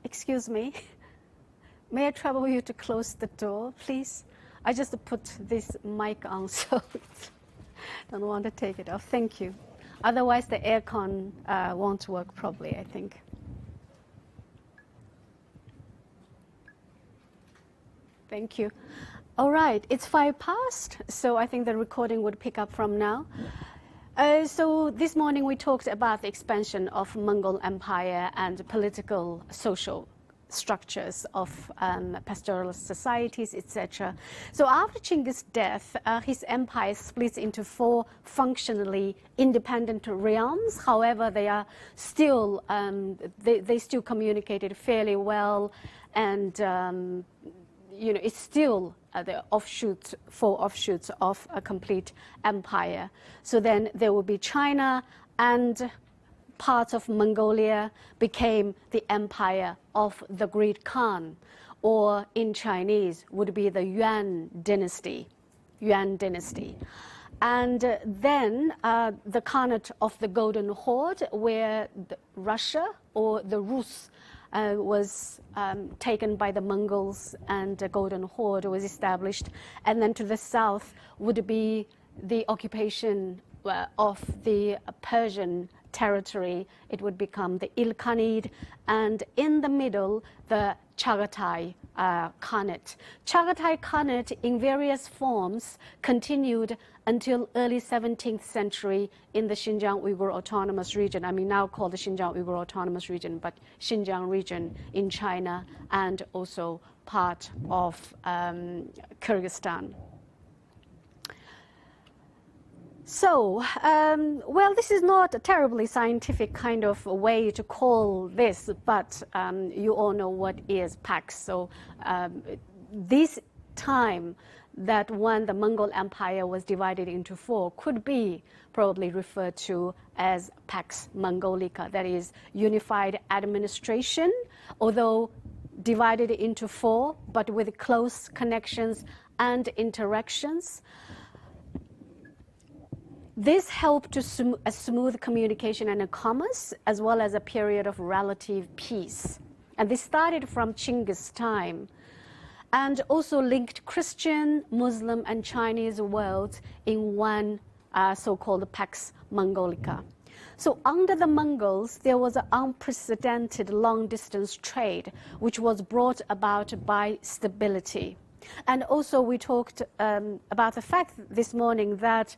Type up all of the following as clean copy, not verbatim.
excuse me. May I trouble you to close the door, please? I just put this mic on, so don't want to take it off. Thank you. Otherwise, the aircon won't work properly, I think. Thank you. All right, it's 5 past, so I think the recording would pick up from now. So this morning we talked about the expansion of Mongol Empire and political, social structures of pastoral societies, etc. So after Chinggis' death, his empire splits into 4 functionally independent realms. However, they are still they still communicated fairly well, and you know, it's still the offshoots, 4 offshoots of a complete empire. So then there will be China, and parts of Mongolia became the empire of the Great Khan, or in Chinese would be the Yuan dynasty. Yuan dynasty. And then the Khanate of the Golden Horde, where Russia or the Rus was taken by the Mongols, and the Golden Horde was established. And then to the south would be the occupation of the Persian territory. It would become the Ilkhanate, and in the middle, the Chagatai Khanate. Chagatai Khanate, in various forms, continued until early 17th century in the Xinjiang Uyghur Autonomous Region. I mean, now called the Xinjiang Uyghur Autonomous Region, but Xinjiang region in China, and also part of Kyrgyzstan. So, well, this is not a terribly scientific kind of way to call this, but you all know what is Pax. So this time that when the Mongol Empire was divided into 4 could be probably referred to as Pax Mongolica, that is unified administration, although divided into 4, but with close connections and interactions. This helped to a smooth communication and a commerce, as well as a period of relative peace. And this started from Chinggis' time, and also linked Christian, Muslim, and Chinese worlds in one so-called Pax Mongolica. So under the Mongols, there was an unprecedented long-distance trade, which was brought about by stability. And also we talked about the fact this morning that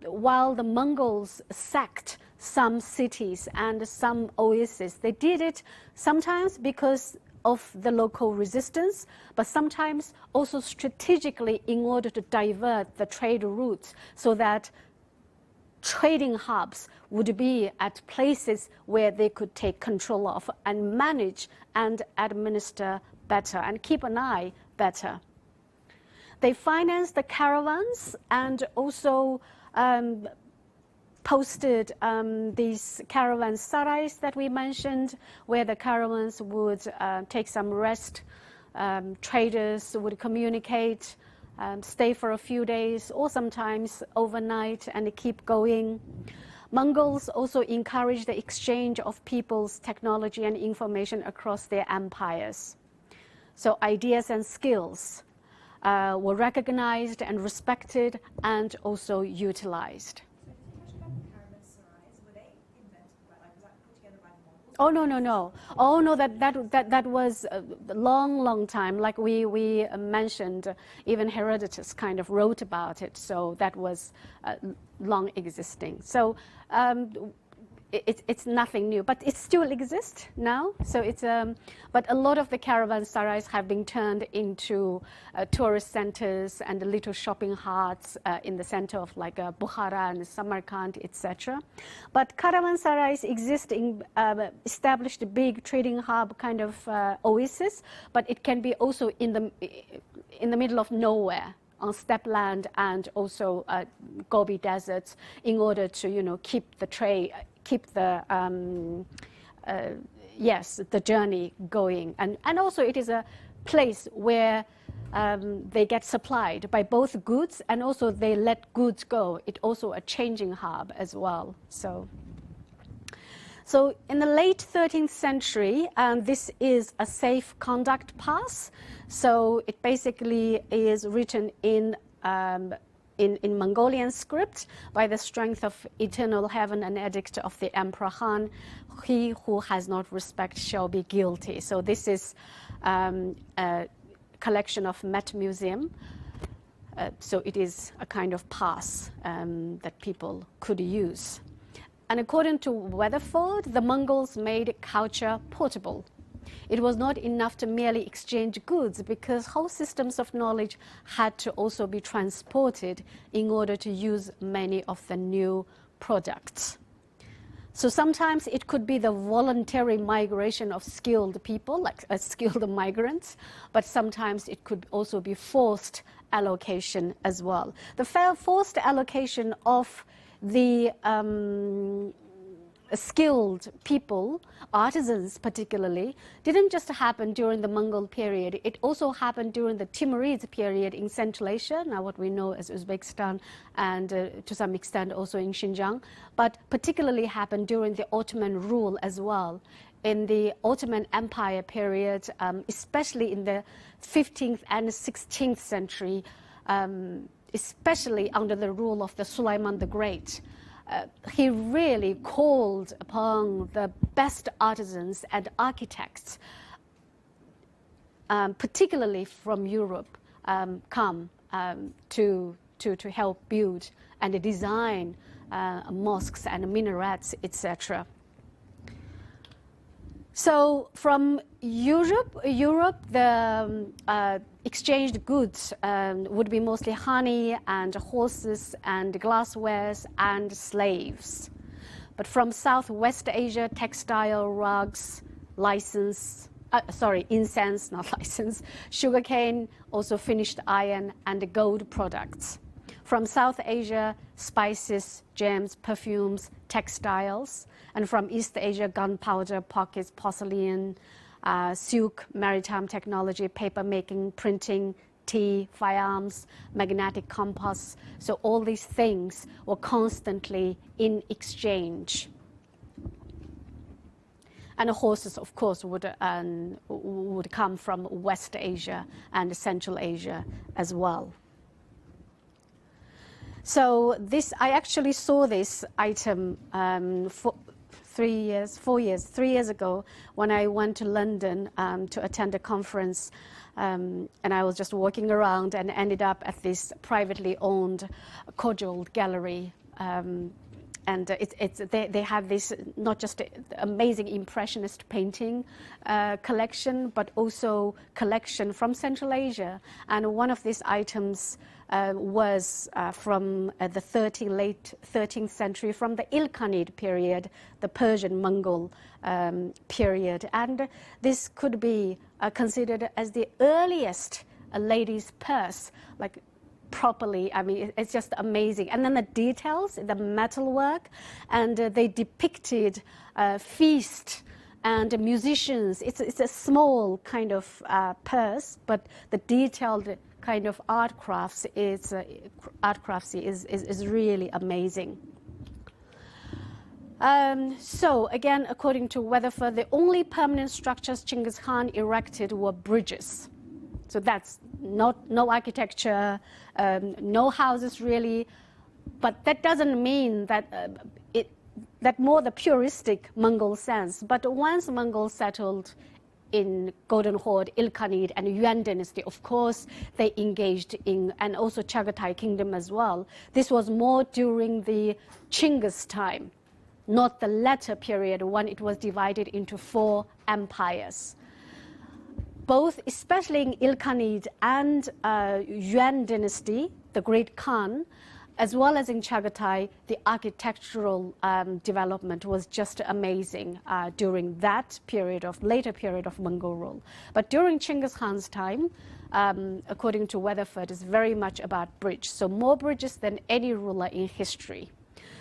while the Mongols sacked some cities and some oases, they did it sometimes because of the local resistance, but sometimes also strategically in order to divert the trade routes so that trading hubs would be at places where they could take control of and manage and administer better and keep an eye better. They financed the caravans and also posted these caravan sarais that we mentioned, where the caravans would take some rest, traders would communicate, stay for a few days or sometimes overnight and keep going. Mongols also encouraged the exchange of people's technology and information across their empires. So ideas and skills were recognized and respected and also utilized. Oh, no, no, no. Oh, no, that was a long time. Like we mentioned, even Herodotus kind of wrote about it. So that was long existing. So it's nothing new, but it still exists now. So it's but a lot of the caravansarais have been turned into tourist centers and little shopping carts in the center of like Bukhara and Samarkand, etc. But caravansarais exist in established big trading hub kind of oasis, but it can be also in the middle of nowhere, on steppe land and also Gobi deserts, in order to keep the trade, keep the the journey going, and also it is a place where they get supplied by both goods and also they let goods go. It's also a changing hub as well. So in the late 13th century, this is a safe conduct pass. So it basically is written in Mongolian script by the strength of eternal heaven and edict of the Emperor Han. He who has not respect shall be guilty. So this is a collection of Met Museum. So it is a kind of pass that people could use. And according to Weatherford, the Mongols made culture portable. It was not enough to merely exchange goods because whole systems of knowledge had to also be transported in order to use many of the new products. So sometimes it could be the voluntary migration of skilled people, like skilled migrants, but sometimes it could also be forced allocation as well. The forced allocation of the skilled people, artisans particularly, didn't just happen during the Mongol period. It also happened during the Timuride period in Central Asia, now what we know as Uzbekistan, and to some extent also in Xinjiang, but particularly happened during the Ottoman rule as well. In the Ottoman Empire period, especially in the 15th and 16th century, especially under the rule of the Suleiman the Great, he really called upon the best artisans and architects, particularly from Europe, come to help build and design mosques and minarets, etc. So from Europe, the exchanged goods would be mostly honey and horses and glasswares and slaves. But from Southwest Asia, textile, rugs, incense, not license, sugarcane, also finished iron and gold products. From South Asia, spices, gems, perfumes, textiles. And from East Asia, gunpowder, pockets, porcelain, silk, maritime technology, paper making, printing, tea, firearms, magnetic compass. So all these things were constantly in exchange. And the horses, of course, would come from West Asia and Central Asia as well. So I actually saw this item 3 years ago when I went to London to attend a conference, and I was just walking around and ended up at this privately owned Kojold gallery. And they have this not just amazing impressionist painting collection, but also collection from Central Asia. And one of these items was from the late 13th century, from the Ilkhanid period, the Persian-Mongol period. And this could be considered as the earliest lady's purse, like properly. I mean, it's just amazing. And then the details, the metalwork, and they depicted feast and musicians. It's a small kind of purse, but the detailed kind of art crafts is really amazing. So again, according to Weatherford, the only permanent structures Chinggis Khan erected were bridges. So that's no architecture, no houses really, but that doesn't mean that that more the puristic Mongol sense. But once Mongols settled in Golden Horde, Ilkhanid, and Yuan dynasty, of course, they engaged in, and also Chagatai kingdom as well. This was more during the Chinggis time, not the latter period when it was divided into 4 empires. Both, especially in Ilkhanid and Yuan dynasty, the Great Khan, as well as in Chagatai, the architectural development was just amazing during that later period of Mongol rule. But during Chinggis Khan's time, according to Weatherford, is very much about bridge. So more bridges than any ruler in history.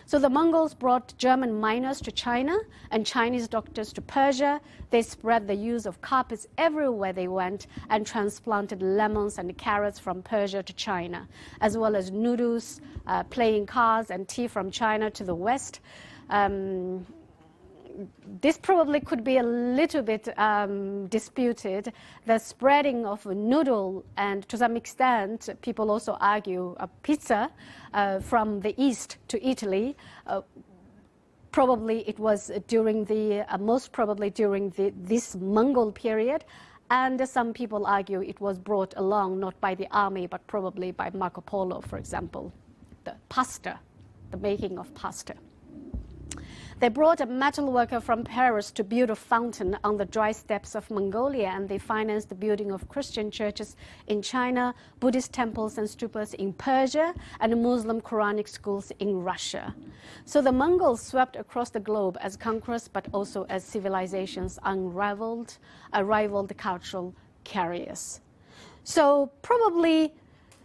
So the Mongols brought German miners to China and Chinese doctors to Persia. They spread the use of carpets everywhere they went and transplanted lemons and carrots from Persia to China, as well as noodles, playing cards, and tea from China to the West. this probably could be a little bit disputed. The spreading of noodle, and to some extent, people also argue a pizza from the east to Italy. Probably it was during the, most probably during this Mongol period. And some people argue it was brought along not by the army, but probably by Marco Polo, for example, the pasta, the making of pasta. They brought a metal worker from Paris to build a fountain on the dry steppes of Mongolia, and they financed the building of Christian churches in China, Buddhist temples and stupas in Persia, and Muslim Quranic schools in Russia. So the Mongols swept across the globe as conquerors, but also as civilization's unrivaled cultural carriers. So probably,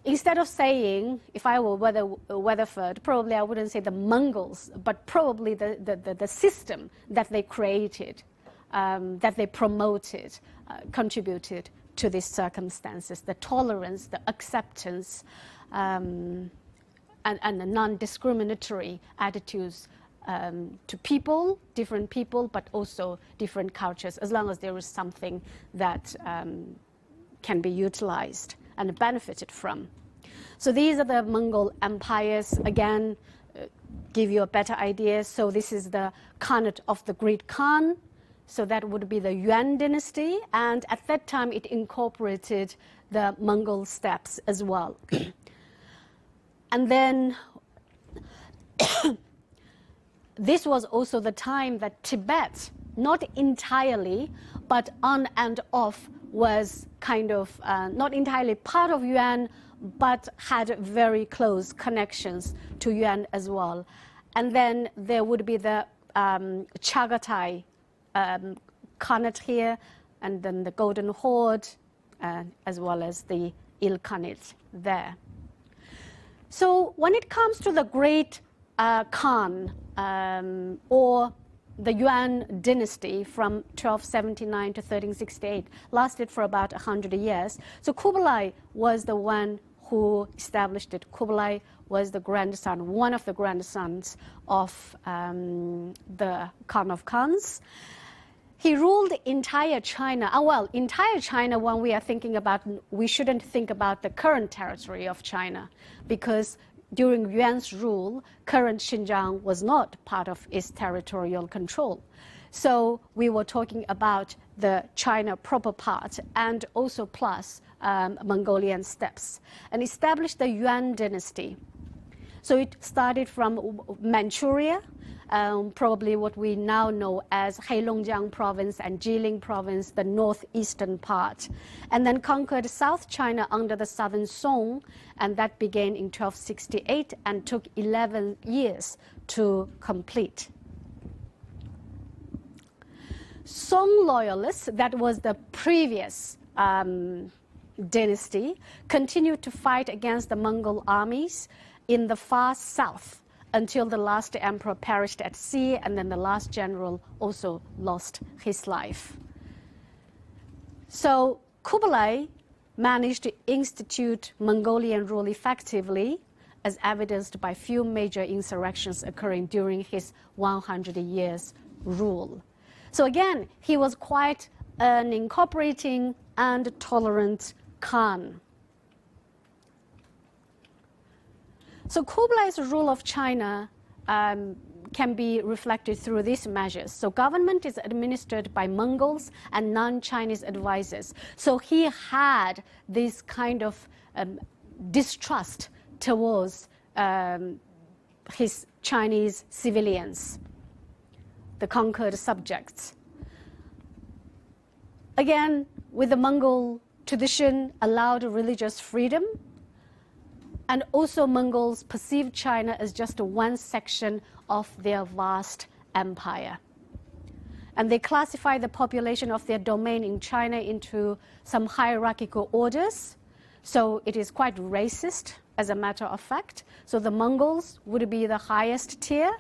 instead of saying, if I were Weatherford, probably I wouldn't say the Mongols, but probably the system that they created, that they promoted, contributed to these circumstances, the tolerance, the acceptance, and the non-discriminatory attitudes to people, different people, but also different cultures, as long as there is something that can be utilized and benefited from. So these are the Mongol empires. Again, give you a better idea. So this is the Khanate of the Great Khan. So that would be the Yuan dynasty. And at that time, it incorporated the Mongol steppes as well. And then this was also the time that Tibet, not entirely, but on and off, was kind of not entirely part of Yuan, but had very close connections to Yuan as well. And then there would be the Chagatai Khanate here, and then the Golden Horde, as well as the Ilkhanate there. So when it comes to the Great Khan, or the Yuan dynasty from 1279 to 1368, lasted for about 100 years. So Kublai was the one who established it. Kublai was the grandson, one of the grandsons of the Khan of Khans. He ruled entire China. Well, entire China, when we are thinking about, we shouldn't think about the current territory of China, because during Yuan's rule, current Xinjiang was not part of its territorial control. So we were talking about the China proper part, and also plus Mongolian steppes, and established the Yuan dynasty. So it started from Manchuria, probably what we now know as Heilongjiang province and Jilin province, the northeastern part, and then conquered South China under the Southern Song, and that began in 1268 and took 11 years to complete. Song loyalists, that was the previous dynasty, continued to fight against the Mongol armies in the far south until the last emperor perished at sea, and then the last general also lost his life. So Kublai managed to institute Mongolian rule effectively, as evidenced by few major insurrections occurring during his 100 years rule. So again, he was quite an incorporating and tolerant Khan. So Kublai's rule of China can be reflected through these measures. So government is administered by Mongols and non-Chinese advisors. So he had this kind of distrust towards his Chinese civilians, the conquered subjects. Again, with the Mongol tradition, allowed religious freedom. And also Mongols perceived China as just one section of their vast empire. And they classified the population of their domain in China into some hierarchical orders. So it is quite racist, as a matter of fact. So the Mongols would be the highest tier.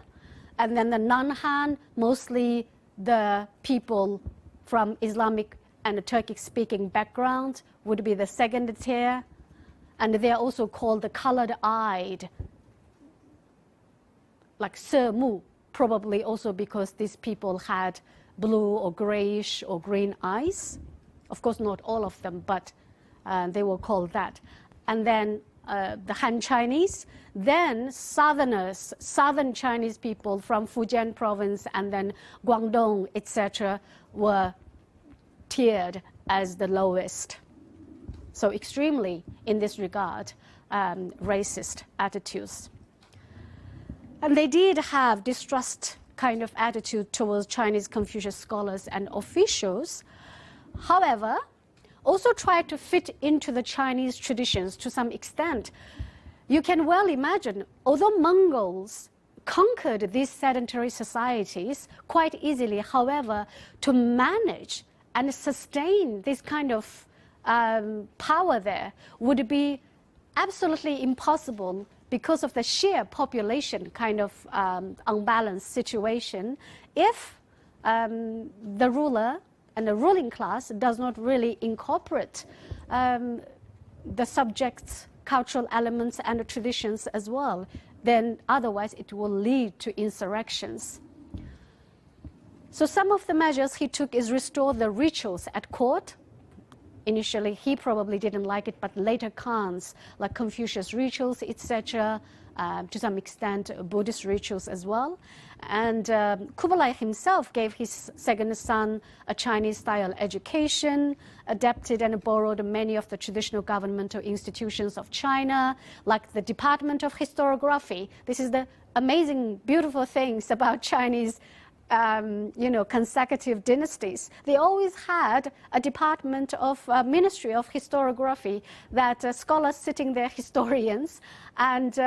And then the non-Han, mostly the people from Islamic and Turkic-speaking background, would be the second tier. And they're also called the colored-eyed, like Se Mu probably also because these people had blue or grayish or green eyes. Of course, not all of them, but they were called that. And then the Han Chinese, then southerners, southern Chinese people from Fujian province and then Guangdong, etc., were tiered as the lowest. So extremely, in this regard, racist attitudes. And they did have distrust kind of attitude towards Chinese Confucius scholars and officials. However, also tried to fit into the Chinese traditions to some extent. You can well imagine, although Mongols conquered these sedentary societies quite easily, however, to manage and sustain this kind of power there would be absolutely impossible because of the sheer population kind of unbalanced situation if the ruler and the ruling class does not really incorporate the subject's cultural elements and the traditions as well, then otherwise it will lead to insurrections. So some of the measures he took is restore the rituals at court. Initially, he probably didn't like it, but later Khans, like Confucius rituals, etc., to some extent Buddhist rituals as well. And Kublai himself gave his second son a Chinese-style education, adapted and borrowed many of the traditional governmental institutions of China, like the Department of Historiography. This is the amazing, beautiful things about Chinese consecutive dynasties. They always had a department of Ministry of Historiography that scholars sitting there, historians, and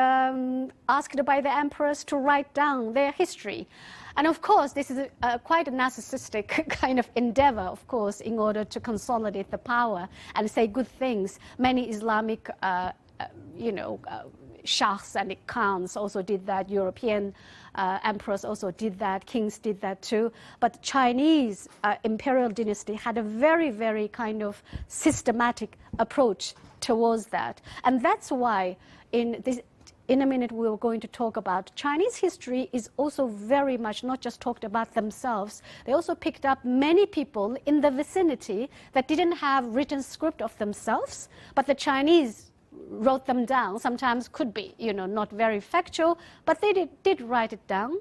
asked by the emperors to write down their history. And of course, this is quite a narcissistic kind of endeavor, of course, in order to consolidate the power and say good things. Many Islamic, shahs and khans also did that. European emperors also did that. Kings did that too. But Chinese imperial dynasty had a very, very kind of systematic approach towards that. And that's why in a minute we're going to talk about Chinese history is also very much not just talked about themselves. They also picked up many people in the vicinity that didn't have written script of themselves, but the Chinese wrote them down. Sometimes could be, not very factual, but they did write it down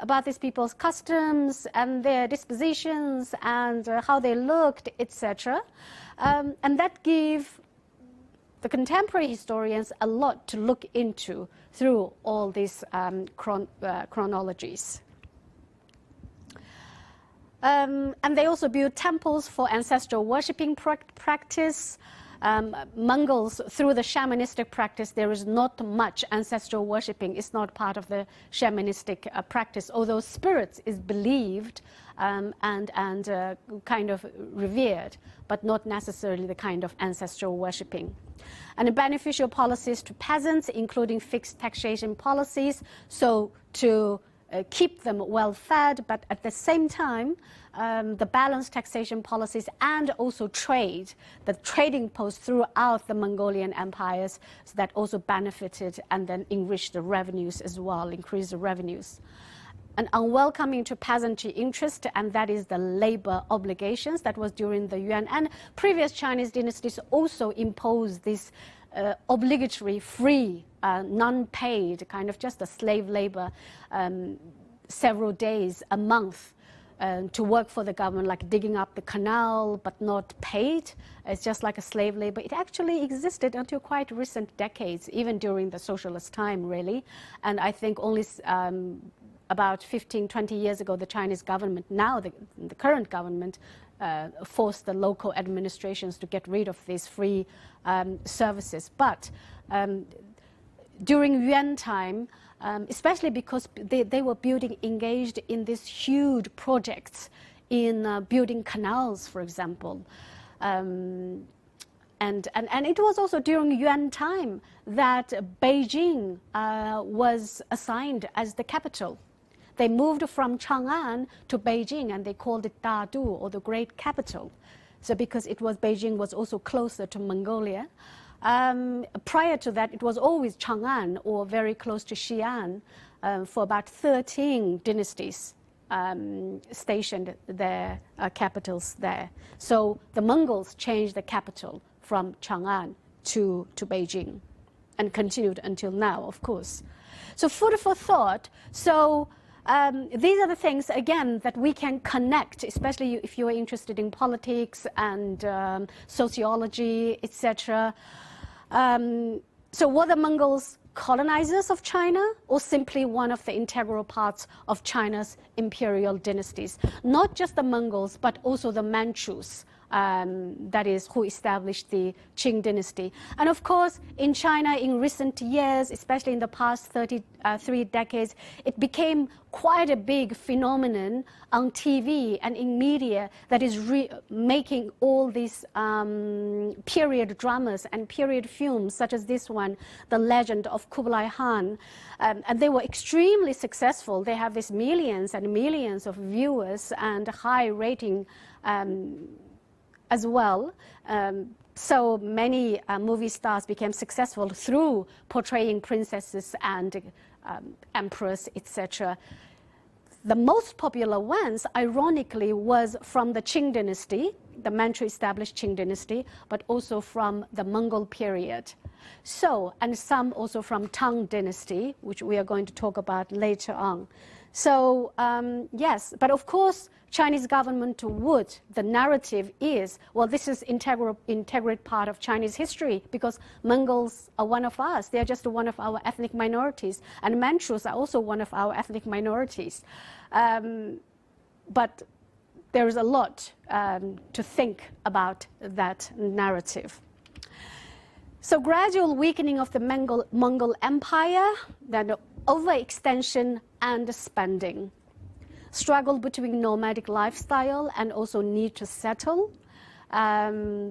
about these people's customs and their dispositions and how they looked, etc. And that gave the contemporary historians a lot to look into through all these chronologies. And they also built temples for ancestral worshipping practice. Mongols, through the shamanistic practice, there is not much ancestral worshipping. It's not part of the shamanistic practice, although spirits is believed and kind of revered, but not necessarily the kind of ancestral worshipping. And the beneficial policies to peasants, including fixed taxation policies, so to keep them well fed, but at the same time, the balanced taxation policies and also trade, the trading posts throughout the Mongolian empires, so that also benefited and then enriched the revenues as well, increased the revenues. And unwelcoming to peasantry interest, and that is the labor obligations. That was during the Yuan. And previous Chinese dynasties also imposed this obligatory, free, non-paid, kind of just a slave labor, several days a month to work for the government, like digging up the canal, but not paid. It's just like a slave labor. It actually existed until quite recent decades, even during the socialist time, really. And I think only about 15, 20 years ago, the Chinese government, now the current government, forced the local administrations to get rid of these free services. But during Yuan time, especially because they were engaged in these huge projects in building canals, for example. And it was also during Yuan time that Beijing was assigned as the capital. They moved from Chang'an to Beijing, and they called it Dadu, or the great capital. So because Beijing was also closer to Mongolia. Prior to that, it was always Chang'an, or very close to Xi'an, for about 13 dynasties stationed their capitals there. So the Mongols changed the capital from Chang'an to Beijing, and continued until now, of course. So food for thought. So these are the things, again, that we can connect, especially if you are interested in politics and sociology, etc. So were the Mongols colonizers of China, or simply one of the integral parts of China's imperial dynasties? Not just the Mongols, but also the Manchus, that is, who established the Qing dynasty. And of course, in China, in recent years, especially in the past 3 decades, it became quite a big phenomenon on TV and in media that is making all these period dramas and period films, such as this one, The Legend of Kublai Khan. And they were extremely successful. They have these millions and millions of viewers and high rating as well. So many movie stars became successful through portraying princesses and emperors, etc. The most popular ones, ironically, was from the Qing dynasty, the Manchu established Qing dynasty, but also from the Mongol period. So, and some also from Tang dynasty, which we are going to talk about later on. So, yes, but of course, Chinese government would, the narrative is, well, this is integral part of Chinese history, because Mongols are one of us. They are just one of our ethnic minorities. And Manchus are also one of our ethnic minorities. But there is a lot to think about that narrative. So gradual weakening of the Mongol Empire, then overextension and spending. Struggle between nomadic lifestyle and also need to settle.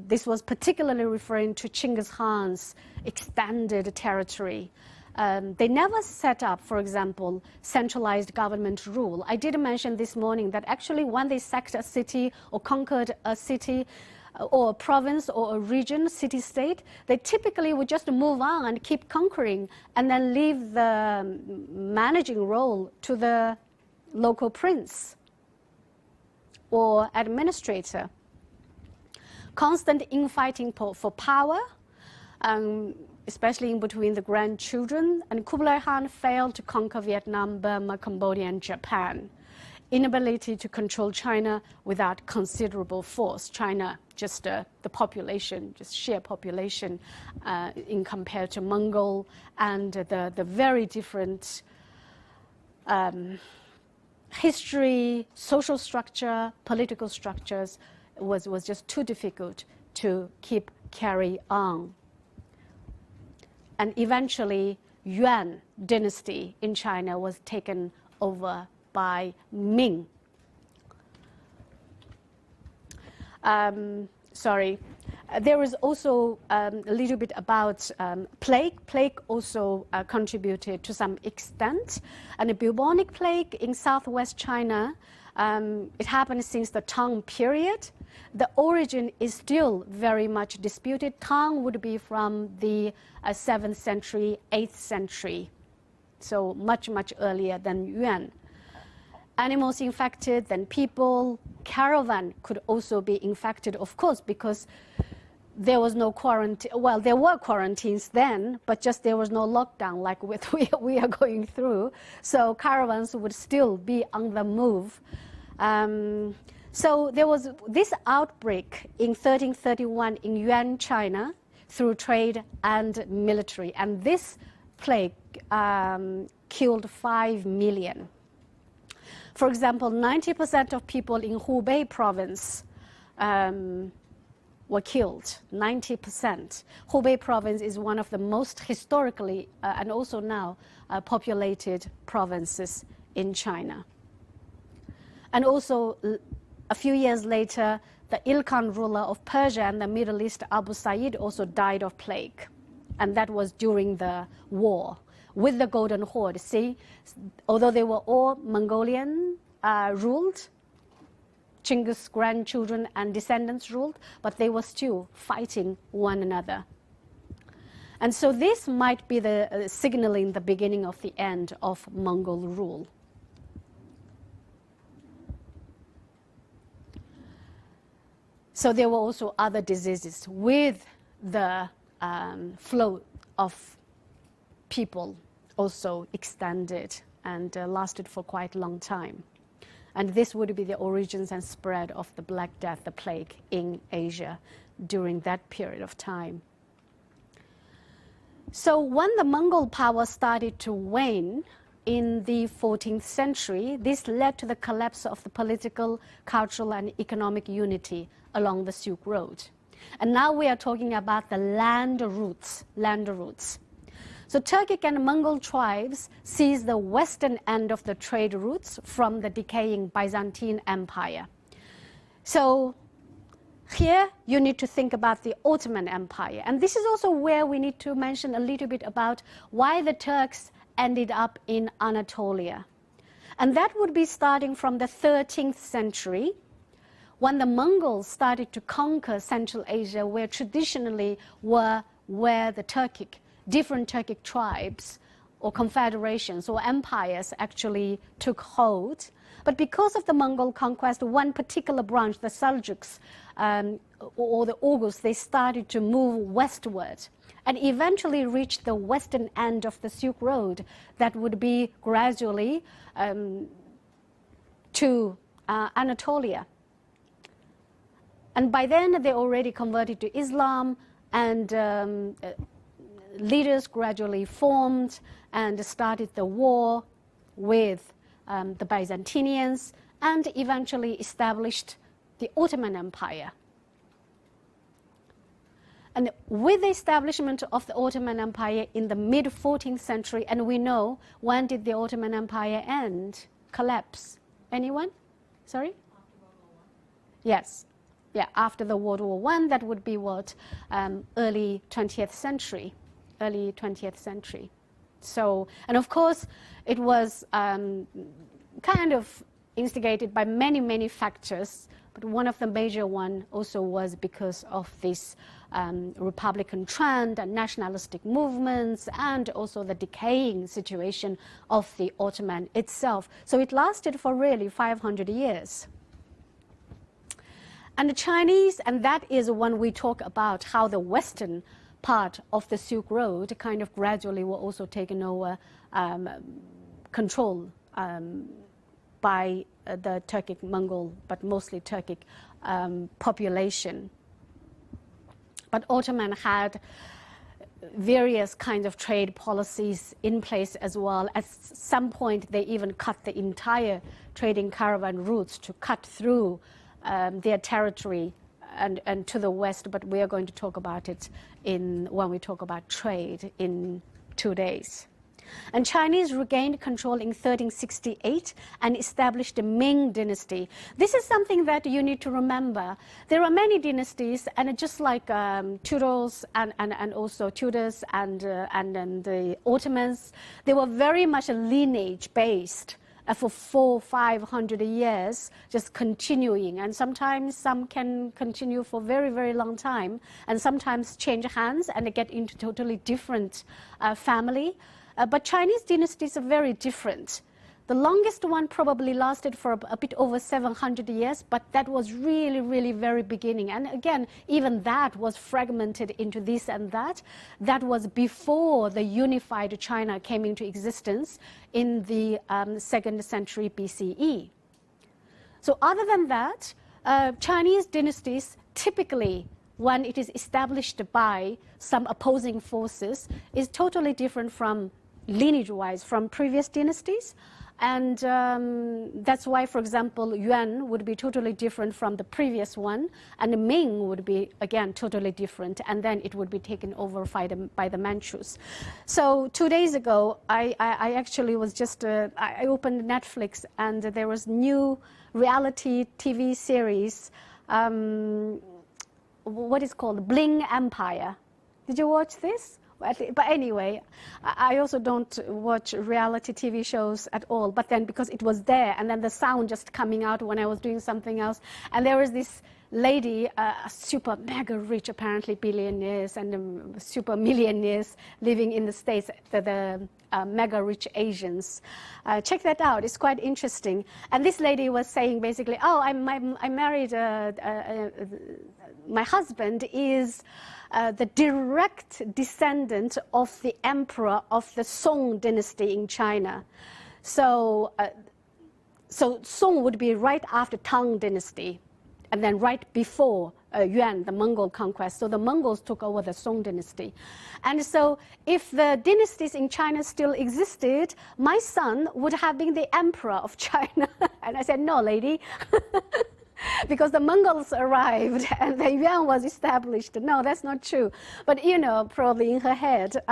This was particularly referring to Chinggis Khan's extended territory. They never set up, for example, centralized government rule. I did mention this morning that actually when they sacked a city or conquered a city or a province or a region, city-state, they typically would just move on and keep conquering and then leave the managing role to the local prince or administrator. Constant infighting for power, especially in between the grandchildren. And Kublai Khan failed to conquer Vietnam, Burma, Cambodia, and Japan. Inability to control China without considerable force. China, just the population, just sheer population in compared to Mongol, and the very different history, social structure, political structures was just too difficult to carry on. And eventually, Yuan dynasty in China was taken over by Ming. There is also a little bit about plague. Plague also contributed to some extent. And the bubonic plague in southwest China, it happened since the Tang period. The origin is still very much disputed. Tang would be from the 7th century, 8th century, so much, much earlier than Yuan. Animals infected, then people. Caravan could also be infected, of course, because there was no quarantine. Well, there were quarantines then, but just there was no lockdown like we are going through. So caravans would still be on the move. So there was this outbreak in 1331 in Yuan, China, through trade and military. And this plague killed 5 million. For example, 90% of people in Hubei province were killed, 90%. Hubei province is one of the most historically and also now populated provinces in China. And also, a few years later, the Ilkhan ruler of Persia and the Middle East, Abu Sa'id, also died of plague. And that was during the war with the Golden Horde. See, although they were all Mongolian ruled, Chinggis' grandchildren and descendants ruled, but they were still fighting one another. And so this might be the signaling the beginning of the end of Mongol rule. So there were also other diseases with the flow of people also extended and lasted for quite a long time. And this would be the origins and spread of the Black Death, the plague in Asia during that period of time. So when the Mongol power started to wane in the 14th century, this led to the collapse of the political, cultural, and economic unity along the Silk Road. And now we are talking about the land routes. So Turkic and Mongol tribes seized the western end of the trade routes from the decaying Byzantine Empire. So here you need to think about the Ottoman Empire. And this is also where we need to mention a little bit about why the Turks ended up in Anatolia. And that would be starting from the 13th century, when the Mongols started to conquer Central Asia, where traditionally were where the different Turkic tribes or confederations or empires actually took hold. But because of the Mongol conquest, one particular branch, the Seljuks or the Oghuz, they started to move westward and eventually reached the western end of the Silk Road that would be gradually to Anatolia. And by then, they already converted to Islam, and leaders gradually formed and started the war with the Byzantinians and eventually established the Ottoman Empire. And with the establishment of the Ottoman Empire in the mid-14th century, and we know, when did the Ottoman Empire end, collapse? Anyone? Sorry? After World War I. Yes. Yeah, after the World War I, that would be what? Early 20th century. Early 20th century. So, and of course, it was kind of instigated by many, many factors, but one of the major one also was because of this Republican trend and nationalistic movements, and also the decaying situation of the Ottoman itself. So it lasted for really 500 years. And the Chinese, and that is when we talk about how the western part of the Silk Road kind of gradually were also taken over control by the Turkic Mongol, but mostly Turkic population. But Ottoman had various kinds of trade policies in place as well. At some point, they even cut the entire trading caravan routes to cut through their territory and to the west, but we are going to talk about it when we talk about trade in 2 days. And Chinese regained control in 1368 and established the Ming dynasty. This is something that you need to remember. There are many dynasties, and just like Tudors and also Tudors and the Ottomans, they were very much lineage based. For 400-500 years, just continuing. And sometimes some can continue for very, very long time, and sometimes change hands and they get into totally different family. But Chinese dynasties are very different. The longest one probably lasted for a bit over 700 years, but that was really, really very beginning. And again, even that was fragmented into this and that. That was before the unified China came into existence in the 2nd century BCE. So other than that, Chinese dynasties typically, when it is established by some opposing forces, is totally different from lineage-wise from previous dynasties. And that's why, for example, Yuan would be totally different from the previous one, and the Ming would be, again, totally different, and then it would be taken over by the Manchus. So 2 days ago, I actually was just, I opened Netflix, and there was new reality TV series, what is called Bling Empire. Did you watch this? But anyway, I also don't watch reality TV shows at all. But then because it was there, and then the sound just coming out when I was doing something else, and there was this lady, super mega rich, apparently billionaires and super millionaires living in the States, the mega rich Asians. Check that out. It's quite interesting. And this lady was saying basically, oh, I married, my husband is the direct descendant of the emperor of the Song dynasty in China. So, so Song would be right after Tang dynasty, and then right before Yuan, the Mongol conquest. So the Mongols took over the Song dynasty. And so if the dynasties in China still existed, my son would have been the emperor of China. And I said, no, lady. Because the Mongols arrived and the Yuan was established. No, that's not true. But, you know, probably in her head.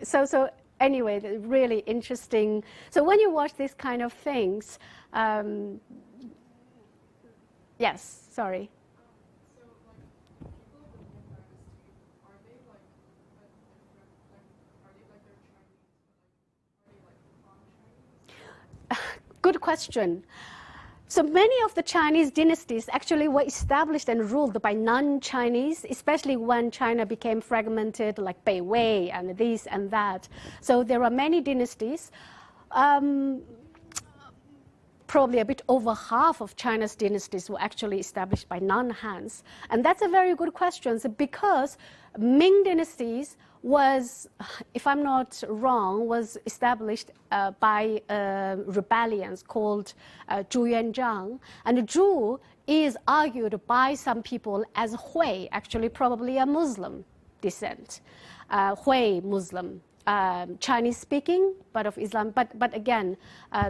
So anyway, really interesting. So when you watch these kind of things, yes, sorry. So, like, people of the Ming Dynasty, are they like a different, like, are they like they're Chinese, but like, are they like Han-Chinese? Good question. So many of the Chinese dynasties actually were established and ruled by non-Chinese, especially when China became fragmented, like Beiwei and this and that. So there are many dynasties. Probably a bit over half of China's dynasties were actually established by non-Hans. And that's a very good question, because Ming dynasties was, if I'm not wrong, was established by rebellions called Zhu Yuanzhang. And Zhu is argued by some people as Hui, actually probably a Muslim descent, Hui Muslim. Chinese speaking, but of Islam. But again,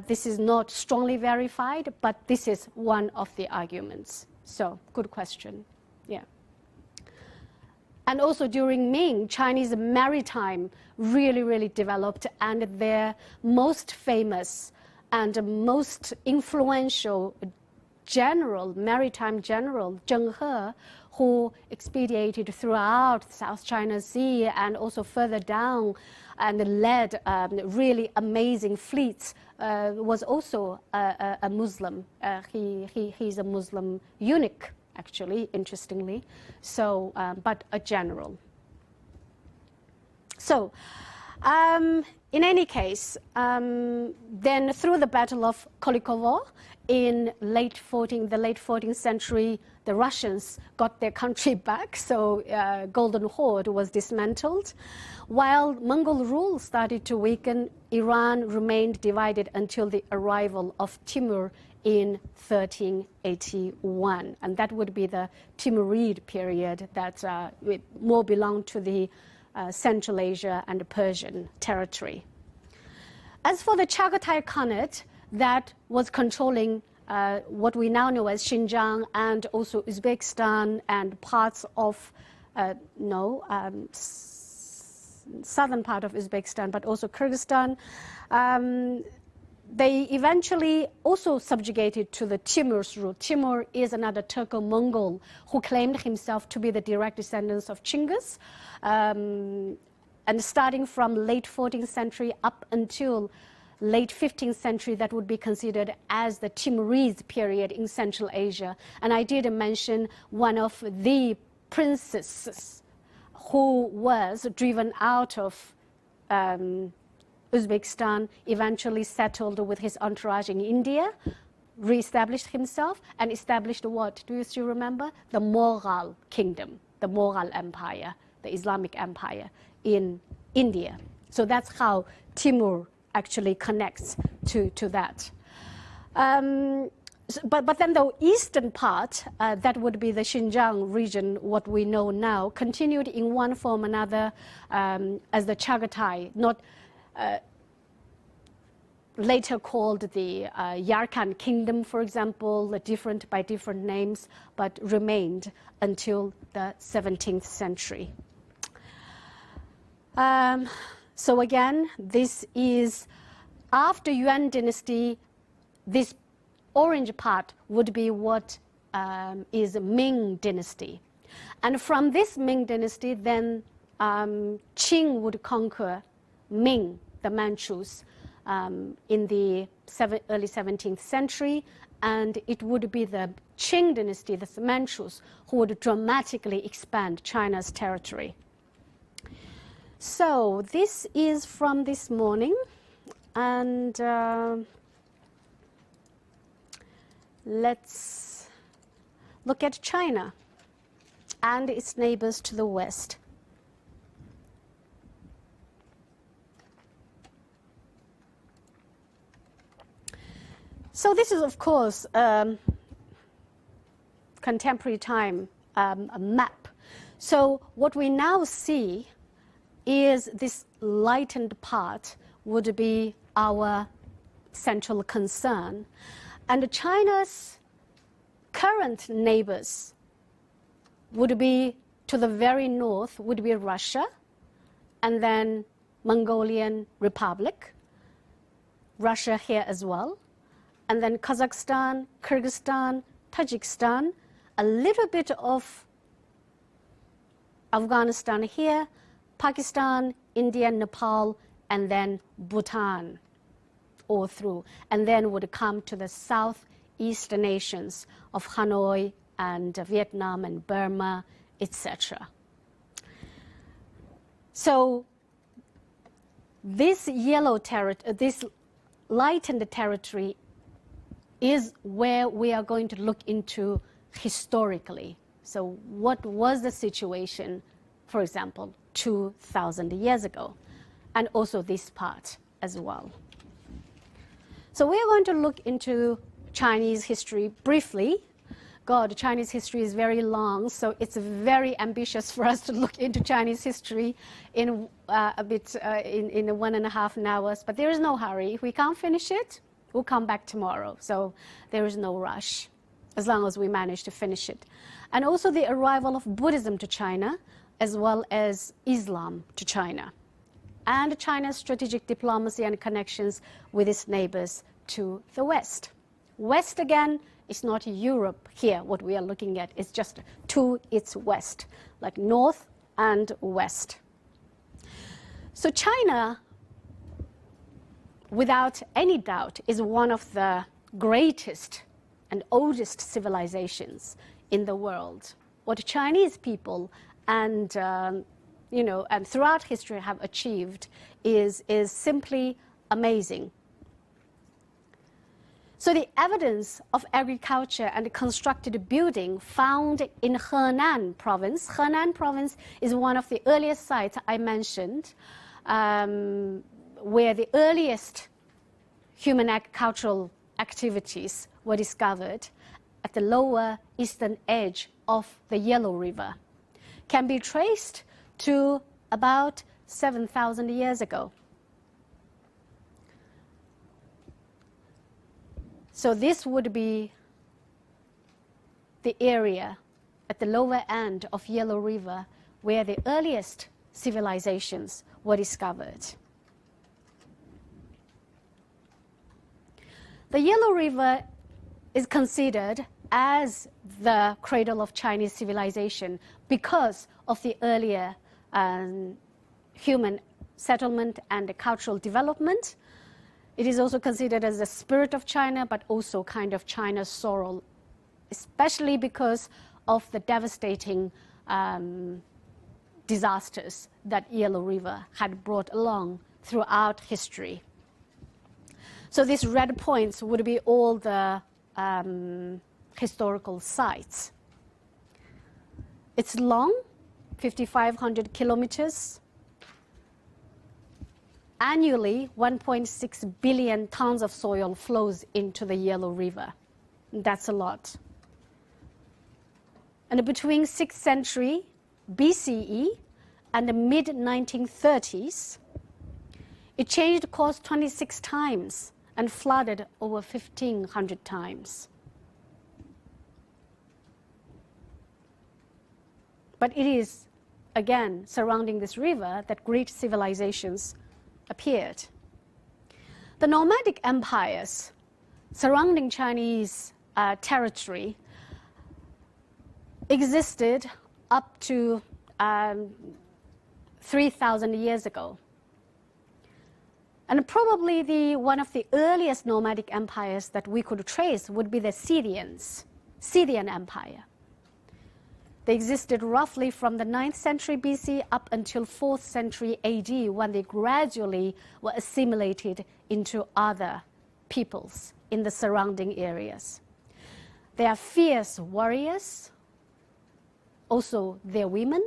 this is not strongly verified, but this is one of the arguments. So, good question. Yeah. And also during Ming, Chinese maritime really developed, and their most famous and most influential general, maritime general, Zheng He, who expedited throughout South China Sea and also further down and led really amazing fleets, was also a Muslim. He's a Muslim eunuch, actually, interestingly, so, but a general. So, in any case, then through the Battle of Kulikovo in the late 14th century, the Russians got their country back, so Golden Horde was dismantled. While Mongol rule started to weaken, Iran remained divided until the arrival of Timur in 1381. And that would be the Timurid period that more belonged to the Central Asia and Persian territory. As for the Chagatai Khanate, that was controlling what we now know as Xinjiang and also Uzbekistan and parts of, southern part of Uzbekistan, but also Kyrgyzstan. They eventually also subjugated to the Timur's rule. Timur is another Turco-Mongol who claimed himself to be the direct descendants of Chinggis. And starting from late 14th century up until late 15th century, that would be considered as the Timurese period in Central Asia. And I did mention one of the princes who was driven out of Uzbekistan, eventually settled with his entourage in India, re-established himself, and established what? Do you still remember? The Mughal kingdom, the Mughal empire, the Islamic empire in India. So that's how Timur actually connects to that. But then the eastern part, that would be the Xinjiang region, what we know now, continued in one form or another as the Chagatai, not later called the Yarkand Kingdom, for example, by different names, but remained until the 17th century. So again, this is after Yuan dynasty, this orange part would be what is Ming dynasty. And from this Ming dynasty, then Qing would conquer Ming, the Manchus, in the early 17th century, and it would be the Qing dynasty, the Manchus, who would dramatically expand China's territory. So this is from this morning, and let's look at China and its neighbors to the west. So this is, of course, contemporary time a map. So what we now see is this lightened part would be our central concern. And China's current neighbors would be, to the very north, would be Russia, and then Mongolian Republic, Russia here as well, and then Kazakhstan, Kyrgyzstan, Tajikistan, a little bit of Afghanistan here, Pakistan, India, Nepal, and then Bhutan all through, and then would come to the southeast nations of Hanoi and Vietnam and Burma, etc. So this yellow territory, this lightened territory, is where we are going to look into historically. So what was the situation, for example, 2,000 years ago, and also this part as well. So we are going to look into Chinese history briefly. God, Chinese history is very long, so it's very ambitious for us to look into Chinese history in in 1.5 hours, but there is no hurry. If we can't finish it, we'll come back tomorrow, so there is no rush, as long as we manage to finish it. And also the arrival of Buddhism to China, as well as Islam to China, and China's strategic diplomacy and connections with its neighbors to the West. West, again, is not Europe here, what we are looking at. It's just to its west, like north and west. So China, without any doubt, is one of the greatest and oldest civilizations in the world. What Chinese people and and throughout history have achieved is simply amazing. So the evidence of agriculture and constructed building found in Henan province. Henan province is one of the earliest sites I mentioned, where the earliest human agricultural activities were discovered at the lower eastern edge of the Yellow River, can be traced to about 7,000 years ago. So this would be the area at the lower end of Yellow River where the earliest civilizations were discovered. The Yellow River is considered as the cradle of Chinese civilization because of the earlier human settlement and cultural development. It is also considered as the spirit of China, but also kind of China's sorrow, especially because of the devastating disasters that Yellow River had brought along throughout history. So these red points would be all the historical sites. It's long, 5,500 kilometers. Annually, 1.6 billion tons of soil flows into the Yellow River. That's a lot. And between 6th century BCE and the mid-1930s, it changed course 26 times and flooded over 1,500 times. But it is, again, surrounding this river that great civilizations appeared. The nomadic empires surrounding Chinese territory existed up to 3,000 years ago. And probably one of the earliest nomadic empires that we could trace would be the Scythian Empire. They existed roughly from the 9th century BC up until 4th century AD, when they gradually were assimilated into other peoples in the surrounding areas. They are fierce warriors, also they're women,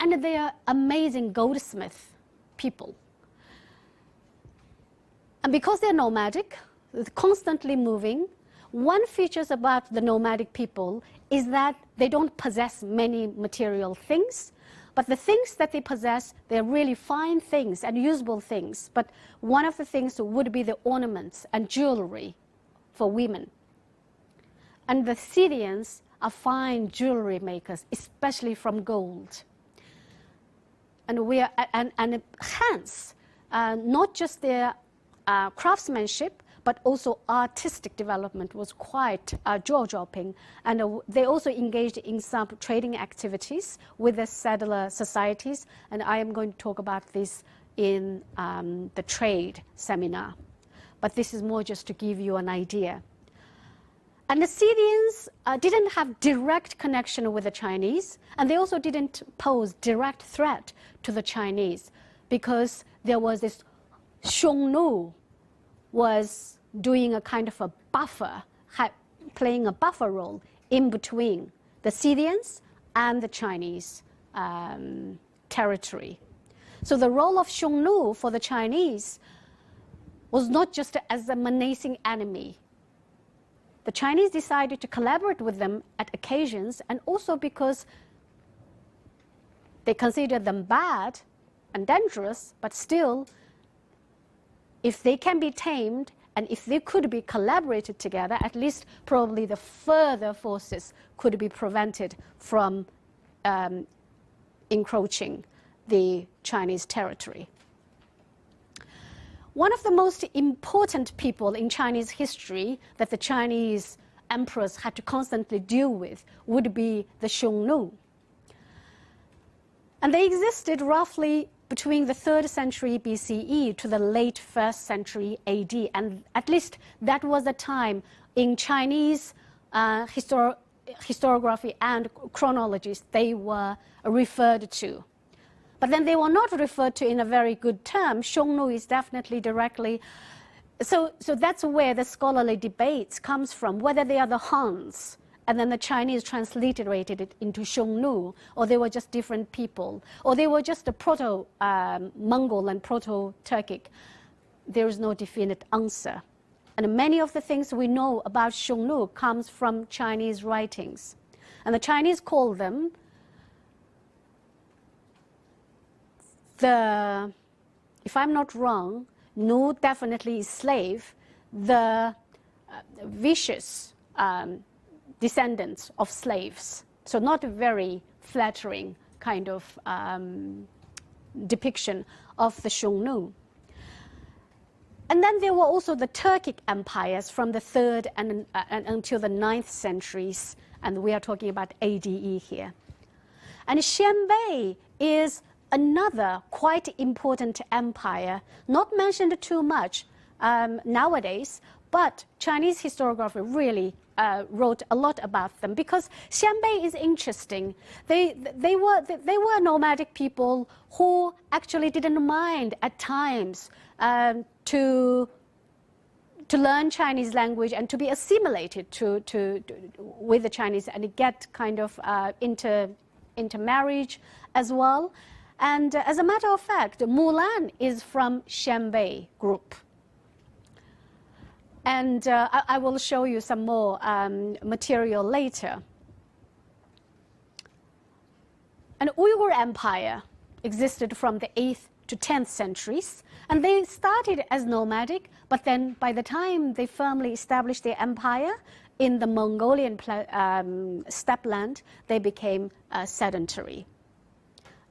and they are amazing goldsmith people. And because they're nomadic, constantly moving, one feature about the nomadic people is that they don't possess many material things, but the things that they possess, they're really fine things and usable things. But one of the things would be the ornaments and jewelry for women. And the Scythians are fine jewelry makers, especially from gold. And hence, not just their craftsmanship, but also artistic development was quite jaw-dropping. And they also engaged in some trading activities with the settler societies. And I am going to talk about this in the trade seminar. But this is more just to give you an idea. And the Scythians didn't have direct connection with the Chinese, and they also didn't pose direct threat to the Chinese, because there was this Xiongnu was doing a kind of a buffer, playing a buffer role in between the Scythians and the Chinese territory. So the role of Xiongnu for the Chinese was not just as a menacing enemy. The Chinese decided to collaborate with them at occasions, and also because they considered them bad and dangerous, but still, if they can be tamed and if they could be collaborated together, at least probably the further forces could be prevented from encroaching the Chinese territory. One of the most important people in Chinese history that the Chinese emperors had to constantly deal with would be the Xiongnu. And they existed roughly between the 3rd century BCE to the late 1st century AD. And at least that was the time in Chinese historiography and chronologies they were referred to. But then they were not referred to in a very good term. Xiongnu is definitely directly. So that's where the scholarly debates comes from, whether they are the Huns, and then the Chinese transliterated it into Xiongnu, or they were just different people, or they were just a proto-Mongol and proto-Turkic. There is no definite answer. And many of the things we know about Xiongnu comes from Chinese writings. And the Chinese call them if I'm not wrong, Nu definitely is slave, the vicious descendants of slaves. So not a very flattering kind of depiction of the Xiongnu. And then there were also the Turkic empires from the 3rd and until the 9th centuries, and we are talking about ADE here. And Xianbei is another quite important empire, not mentioned too much nowadays, but Chinese historiography really wrote a lot about them, because Xianbei is interesting. They were nomadic people who actually didn't mind at times to learn Chinese language and to be assimilated with the Chinese and get kind of intermarriage as well. And as a matter of fact, Mulan is from Xianbei group. And I will show you some more material later. An Uyghur Empire existed from the 8th to 10th centuries, and they started as nomadic, but then by the time they firmly established their empire in the Mongolian steppe land, they became sedentary.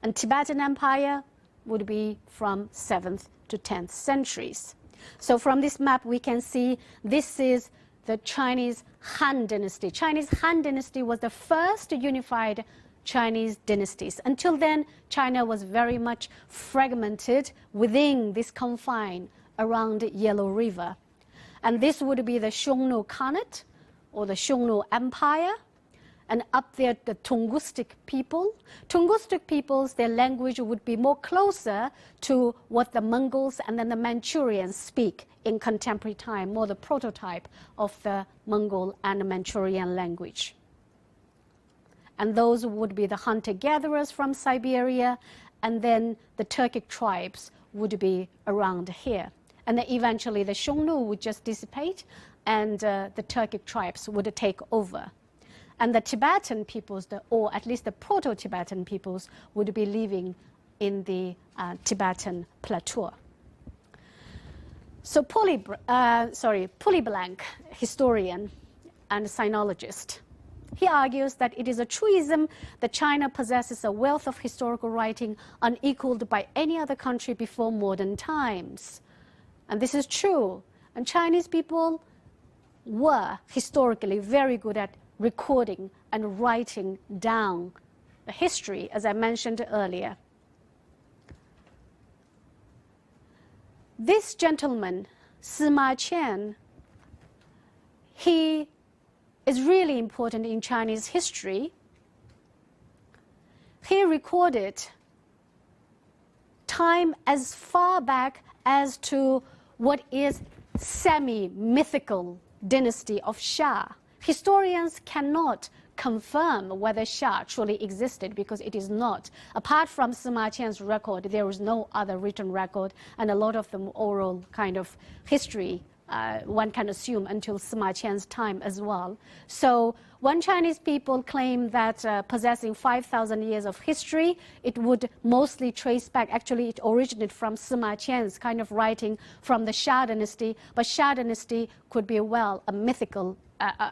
And Tibetan Empire would be from 7th to 10th centuries. So from this map, we can see this is the Chinese Han Dynasty. Chinese Han Dynasty was the first unified Chinese dynasties. Until then, China was very much fragmented within this confine around Yellow River. And this would be the Xiongnu Khanate, or the Xiongnu Empire, and up there the Tungusic people. Tungusic peoples, their language would be more closer to what the Mongols and then the Manchurians speak in contemporary time, more the prototype of the Mongol and Manchurian language. And those would be the hunter-gatherers from Siberia, and then the Turkic tribes would be around here. And then eventually the Xiongnu would just dissipate, and the Turkic tribes would take over. And the Tibetan peoples, or at least the Proto-Tibetan peoples, would be living in the Tibetan plateau. So Poulieblanc, historian and sinologist, he argues that it is a truism that China possesses a wealth of historical writing unequaled by any other country before modern times. And this is true. And Chinese people were historically very good at recording and writing down the history, as I mentioned earlier. This gentleman, Sima Qian, he is really important in Chinese history. He recorded time as far back as to what is semi-mythical dynasty of Xia. Historians cannot confirm whether Xia truly existed because it is not. Apart from Sima Qian's record, there is no other written record, and a lot of them oral kind of history one can assume until Sima Qian's time as well. So when Chinese people claim that possessing 5,000 years of history, it would mostly trace back, actually it originated from Sima Qian's kind of writing from the Xia dynasty, but Xia dynasty could be, well, a mythical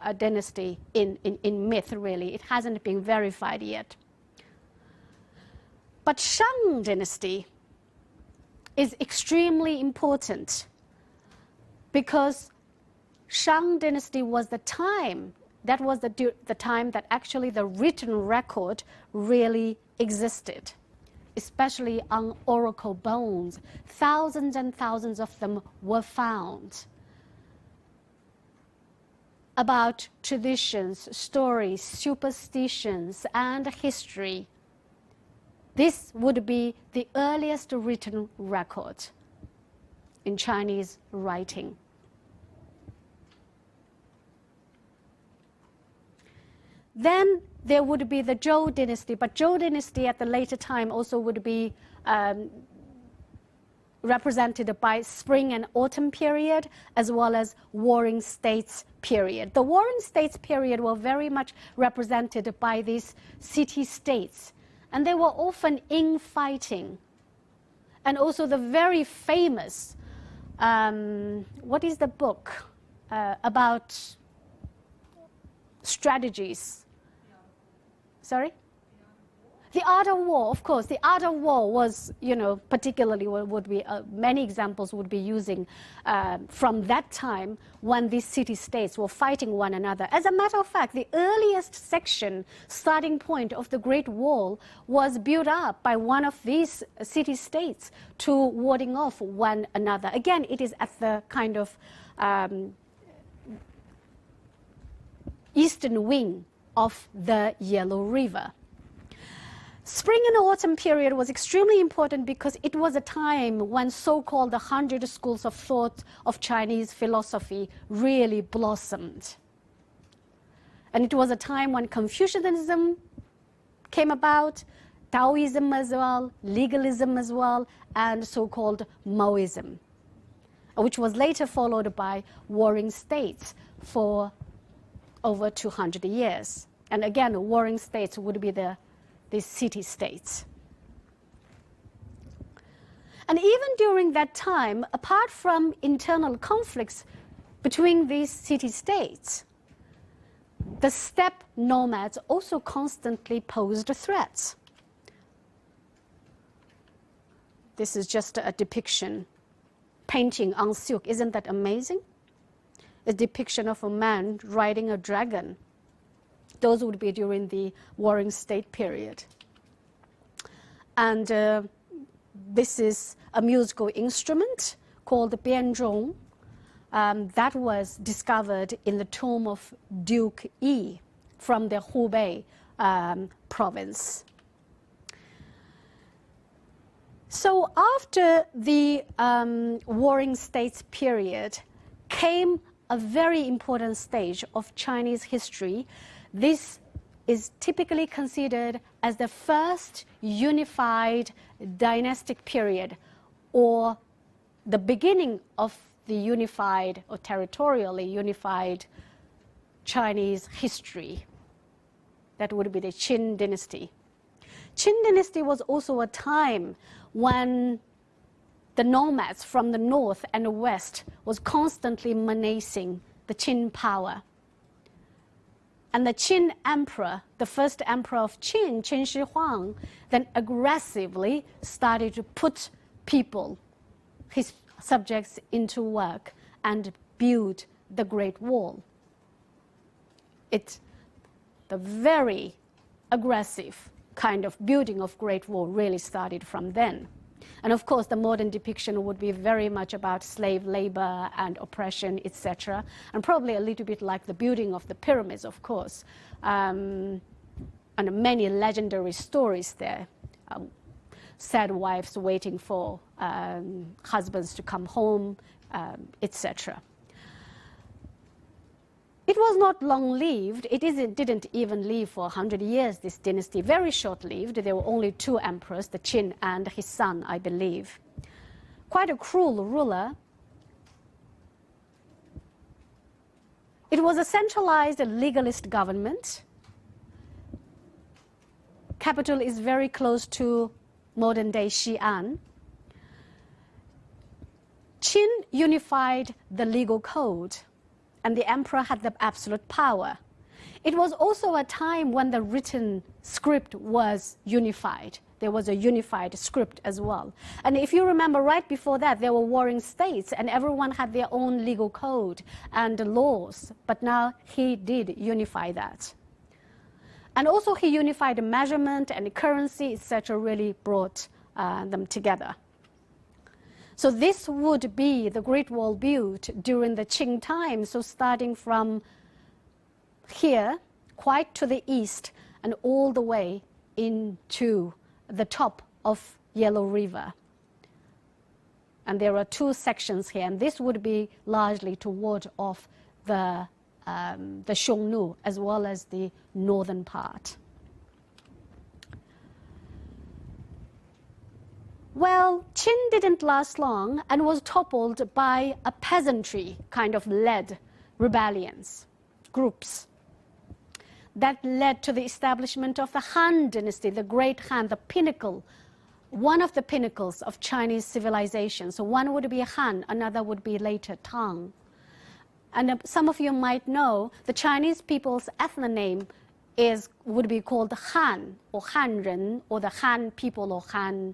a dynasty in myth, really. It hasn't been verified yet. But Shang dynasty is extremely important because Shang dynasty was the time, that was the time that actually the written record really existed, especially on oracle bones. Thousands and thousands of them were found about traditions, stories, superstitions, and history. This would be the earliest written record in Chinese writing. Then there would be the Zhou dynasty, but Zhou dynasty at the later time also would be represented by spring and autumn period, as well as warring states period. The warring states period were very much represented by these city-states, and they were often infighting. And also the very famous, what is the book about strategies? Sorry? The Art of War, of course. The Art of War was, particularly would be many examples would be using from that time when these city-states were fighting one another. As a matter of fact, the earliest section, starting point of the Great Wall was built up by one of these city-states to warding off one another. Again, it is at the kind of eastern wing of the Yellow River. Spring and autumn period was extremely important because it was a time when so-called the 100 schools of thought of Chinese philosophy really blossomed. And it was a time when Confucianism came about, Taoism as well, legalism as well, and so-called Maoism, which was later followed by warring states for over 200 years. And again, warring states would be these city-states. And even during that time, apart from internal conflicts between these city-states, the steppe nomads also constantly posed threats. This is just a depiction, painting on silk. Isn't that amazing? A depiction of a man riding a dragon Those would be during the Warring State period. And this is a musical instrument called the bianzhong that was discovered in the tomb of Duke Yi from the Hubei province. So after the Warring States period came a very important stage of Chinese history. This is typically considered as the first unified dynastic period, or the beginning of the unified or territorially unified Chinese history. That would be the Qin dynasty. Qin dynasty was also a time when the nomads from the north and the west was constantly menacing the Qin power. And the Qin emperor, the first emperor of Qin, Qin Shi Huang, then aggressively started to put people, his subjects, into work and build the Great Wall. The very aggressive kind of building of Great Wall really started from then. And of course, the modern depiction would be very much about slave labor and oppression, etc., and probably a little bit like the building of the pyramids, of course, and many legendary stories there. Sad wives waiting for husbands to come home, etc. It was not long-lived. It didn't even live for 100 years, this dynasty. Very short-lived. There were only two emperors, the Qin and his son, I believe. Quite a cruel ruler. It was a centralized legalist government. Capital is very close to modern-day Xi'an. Qin unified the legal code, and the emperor had the absolute power. It was also a time when the written script was unified. There was a unified script as well. And if you remember, right before that, there were warring states, and everyone had their own legal code and laws. But now he did unify that. And also he unified the measurement and the currency, etc., really brought them together. So this would be the Great Wall built during the Qing time, so starting from here, quite to the east, and all the way into the top of Yellow River. And there are two sections here, and this would be largely to ward off the Xiongnu, as well as the northern part. Well, Qin didn't last long and was toppled by a peasantry kind of led rebellions, groups. That led to the establishment of the Han dynasty, the Great Han, the pinnacle, one of the pinnacles of Chinese civilization. So one would be Han, another would be later Tang. And some of you might know the Chinese people's ethnic name would be called Han, or Hanren, or the Han people, or Han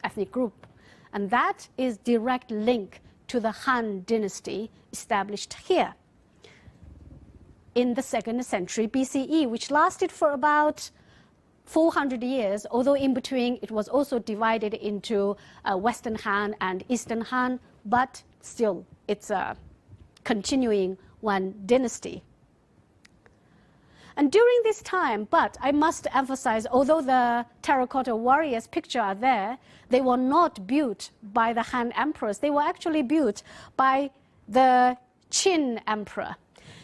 ethnic group. And that is direct link to the Han dynasty established here in the 2nd century BCE, which lasted for about 400 years, although in between it was also divided into Western Han and Eastern Han, but still it's a continuing one dynasty. And during this time, but I must emphasize, although the terracotta warriors picture are there, they were not built by the Han emperors. They were actually built by the Qin emperor.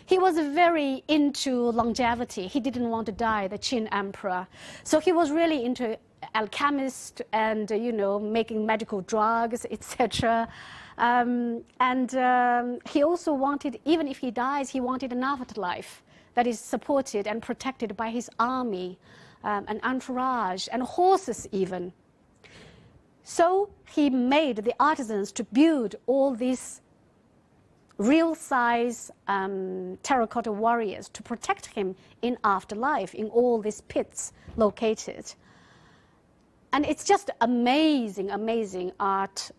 He was very into longevity. He didn't want to die, the Qin emperor. So he was really into alchemist and, making magical drugs, etc. He also wanted, even if he dies, he wanted an afterlife that is supported and protected by his army, and entourage, and horses even. So he made the artisans to build all these real-size terracotta warriors to protect him in afterlife, in all these pits located. And it's just amazing, amazing art,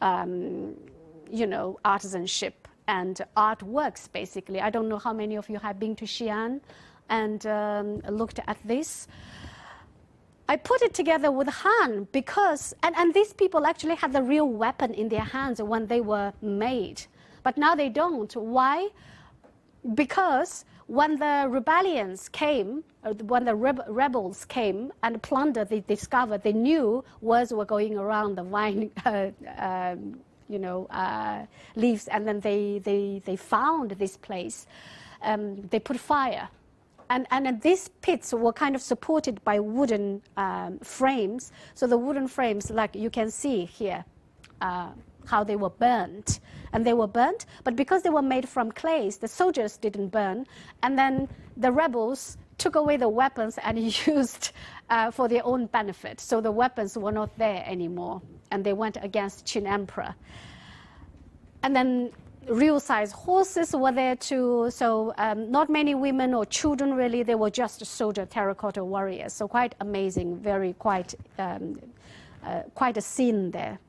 artisanship and artworks, basically. I don't know how many of you have been to Xi'an. and looked at this. I put it together with Han because, and these people actually had the real weapon in their hands when they were made. But now they don't. Why? Because when the rebellions came, when the rebels came and plundered, they discovered, they knew words were going around the vine, leaves, and then they found this place. They put fire. And these pits were kind of supported by wooden frames. So the wooden frames, like you can see here, how they were burnt. And they were burnt, but because they were made from clays, the soldiers didn't burn. And then the rebels took away the weapons and used for their own benefit. So the weapons were not there anymore. And they went against Qin Emperor. And then real-size horses were there too, so not many women or children really, they were just soldier terracotta warriors, so quite amazing, quite a scene there.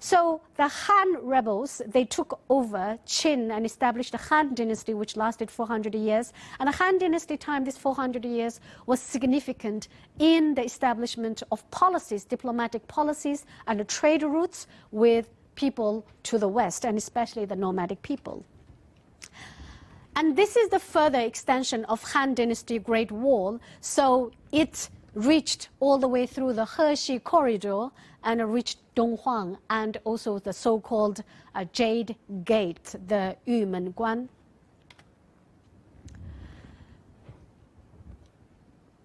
So the Han rebels, they took over Qin and established the Han dynasty, which lasted 400 years. And the Han dynasty time, this 400 years, was significant in the establishment of policies, diplomatic policies, and the trade routes with people to the west, and especially the nomadic people. And this is the further extension of Han Dynasty Great Wall. So it reached all the way through the Heshi Corridor and reached Donghuang, and also the so-called Jade Gate, the Yumen Guan.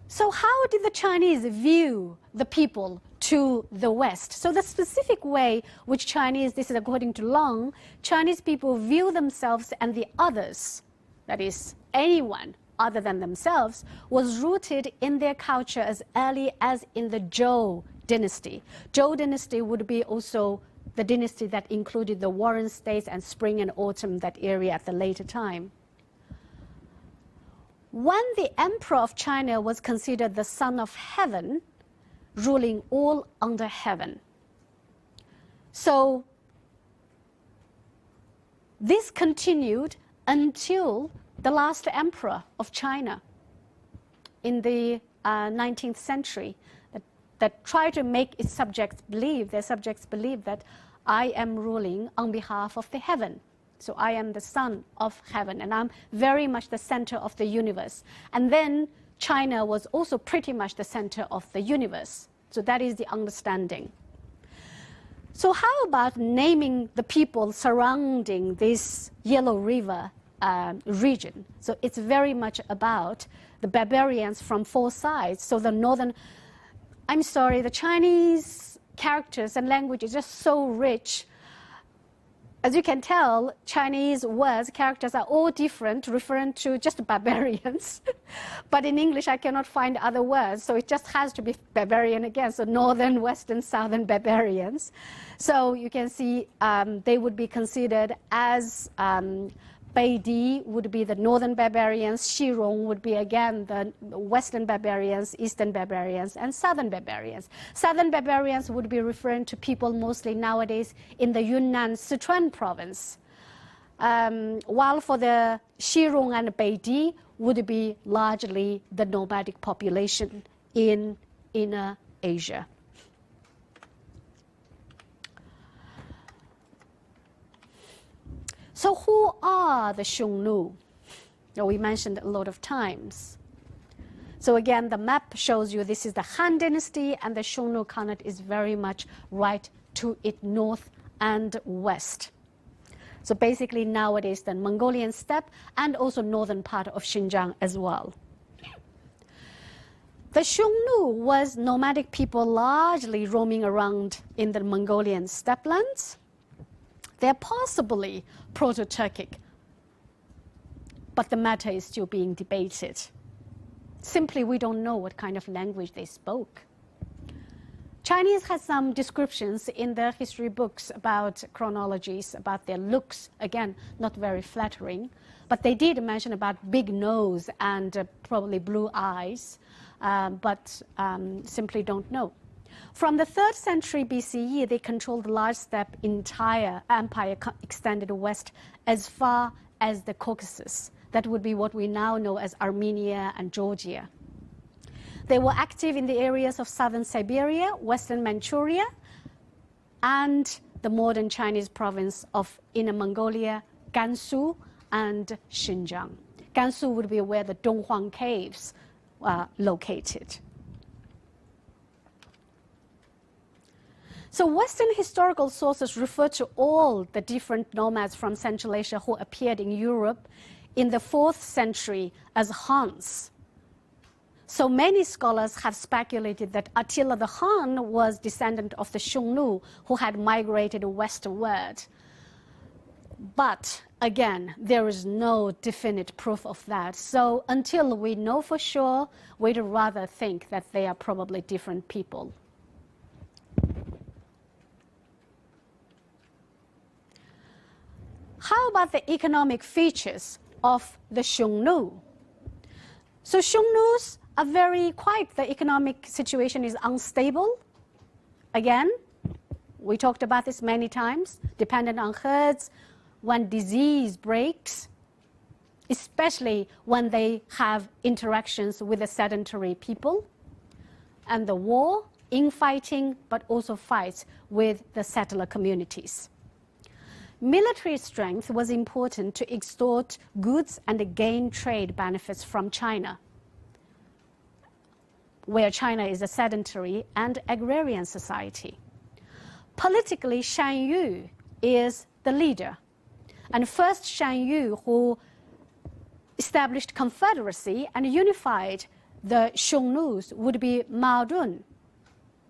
So how did the Chinese view the people to the West? So the specific way which Chinese, this is according to Long, Chinese people view themselves and the others, that is anyone other than themselves, was rooted in their culture as early as in the Zhou dynasty. Zhou dynasty would be also the dynasty that included the Warren states and spring and autumn, that area at the later time. When the emperor of China was considered the son of heaven, ruling all under heaven. So this continued until the last emperor of China in the 19th century, that tried to make its subjects believe, their subjects believe that I am ruling on behalf of the heaven. So I am the son of heaven, and I'm very much the center of the universe. And then China was also pretty much the center of the universe. So that is the understanding. So how about naming the people surrounding this Yellow River region? So it's very much about the barbarians from four sides. So the northern, I'm sorry, the Chinese characters and language is just so rich. As you can tell, Chinese words, characters are all different, referring to just barbarians. But in English, I cannot find other words, so it just has to be barbarian again. So northern, western, southern barbarians. So you can see they would be considered as Beidi would be the northern barbarians, Xirong would be again the western barbarians, eastern barbarians, and southern barbarians. Southern barbarians would be referring to people mostly nowadays in the Yunnan, Sichuan province, while for the Xirong and Beidi would be largely the nomadic population in Inner Asia. So who are the Xiongnu? We mentioned a lot of times. So again, the map shows you this is the Han Dynasty, and the Xiongnu Khanate is very much right to its north and west. So basically nowadays the Mongolian steppe and also northern part of Xinjiang as well. The Xiongnu was nomadic people largely roaming around in the Mongolian steppe lands. They're possibly Proto-Turkic, but the matter is still being debated. Simply, we don't know what kind of language they spoke. Chinese has some descriptions in their history books about chronologies, about their looks. Again, not very flattering, but they did mention about big nose and probably blue eyes, but simply don't know. From the 3rd century BCE, they controlled the large steppe. Entire empire extended west as far as the Caucasus. That would be what we now know as Armenia and Georgia. They were active in the areas of southern Siberia, western Manchuria, and the modern Chinese province of Inner Mongolia, Gansu, and Xinjiang. Gansu would be where the Donghuang Caves are located. So Western historical sources refer to all the different nomads from Central Asia who appeared in Europe in the 4th century as Huns. So many scholars have speculated that Attila the Hun was descendant of the Xiongnu who had migrated westward. But again, there is no definite proof of that. So until we know for sure, we'd rather think that they are probably different people. How about the economic features of the Xiongnu? So Xiongnu's are the economic situation is unstable. Again, we talked about this many times, dependent on herds. When disease breaks, especially when they have interactions with the sedentary people, and the war, infighting, but also fights with the settler communities. Military strength was important to extort goods and gain trade benefits from China, where China is a sedentary and agrarian society. Politically, Shan Yu is the leader. And first Shan Yu, who established confederacy and unified the Xiongnu's, would be Mao Dun,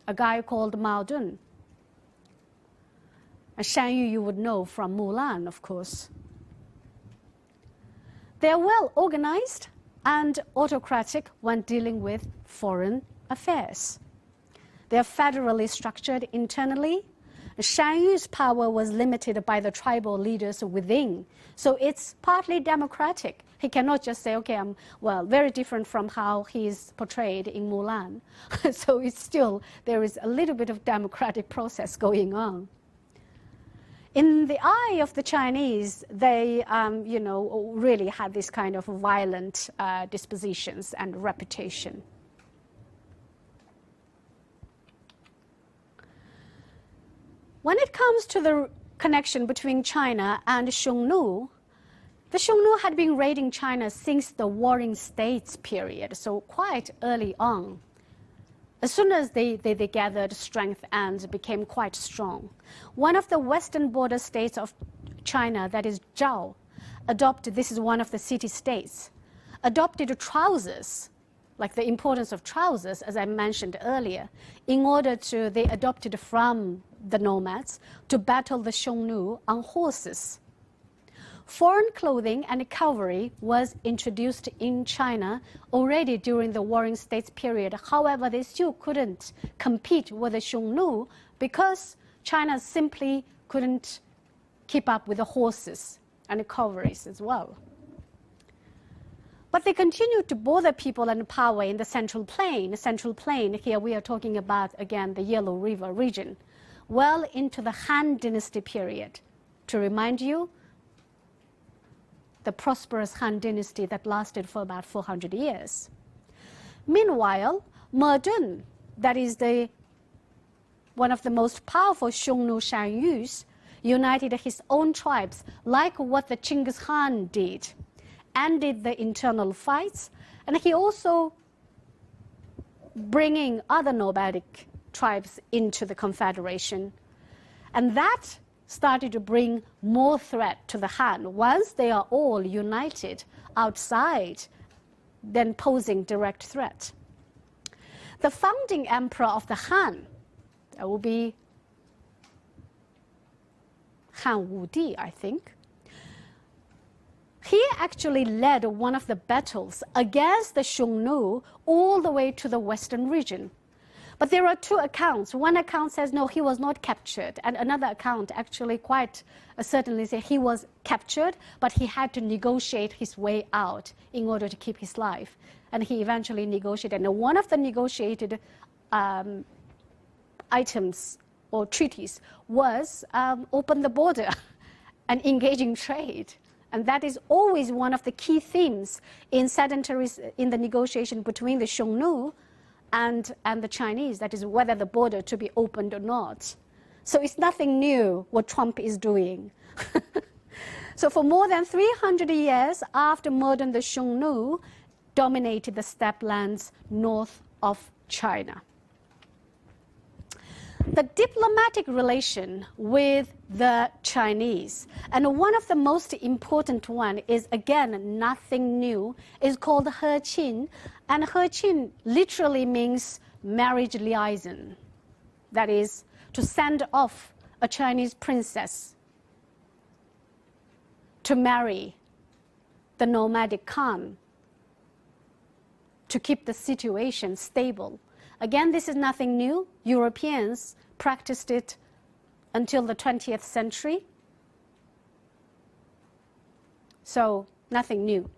a guy called Mao Dun. And Shan Yu you would know from Mulan, of course. They are well organized and autocratic when dealing with foreign affairs. They are federally structured internally. Shan Yu's power was limited by the tribal leaders within. So it's partly democratic. He cannot just say, okay, I'm, well, very different from how he's portrayed in Mulan. So it's still, there is a little bit of democratic process going on. In the eye of the Chinese, they, really had this kind of violent dispositions and reputation. When it comes to the connection between China and Xiongnu, the Xiongnu had been raiding China since the Warring States period, so quite early on. As soon as they gathered strength and became quite strong. One of the western border states of China, that is Zhao, this is one of the city-states, adopted trousers, like the importance of trousers, as I mentioned earlier, in order to, they adopted from the nomads to battle the Xiongnu on horses. Foreign clothing and cavalry was introduced in China already during the Warring States period. However, they still couldn't compete with the Xiongnu because China simply couldn't keep up with the horses and the cavalries as well. But they continued to bother people and power in the Central Plain. The Central Plain, here we are talking about, again, the Yellow River region, well into the Han Dynasty period. To remind you, the prosperous Han Dynasty that lasted for about 400 years. Meanwhile, Me Dun, that is one of the most powerful Xiongnu Shan Yus, united his own tribes like what the Chinggis Khan did, ended the internal fights, and he also bringing other nomadic tribes into the confederation. And that started to bring more threat to the Han. Once they are all united outside, then posing direct threat. The founding emperor of the Han, that will be Han Wudi, I think. He actually led one of the battles against the Xiongnu all the way to the western region. But there are two accounts. One account says, no, he was not captured. And another account actually quite certainly says he was captured, but he had to negotiate his way out in order to keep his life. And he eventually negotiated. And one of the negotiated items or treaties was open the border and engage in trade. And that is always one of the key themes in in the negotiation between the Xiongnu and the Chinese, that is whether the border to be opened or not. So it's nothing new what Trump is doing. So for more than 300 years after modern, the Xiongnu dominated the steppe lands north of China. The diplomatic relation with the Chinese, and one of the most important one is, again, nothing new, is called Heqin, and Heqin literally means marriage liaison. That is, to send off a Chinese princess to marry the nomadic Khan to keep the situation stable. Again, this is nothing new. Europeans practiced it until the 20th century. So, nothing new.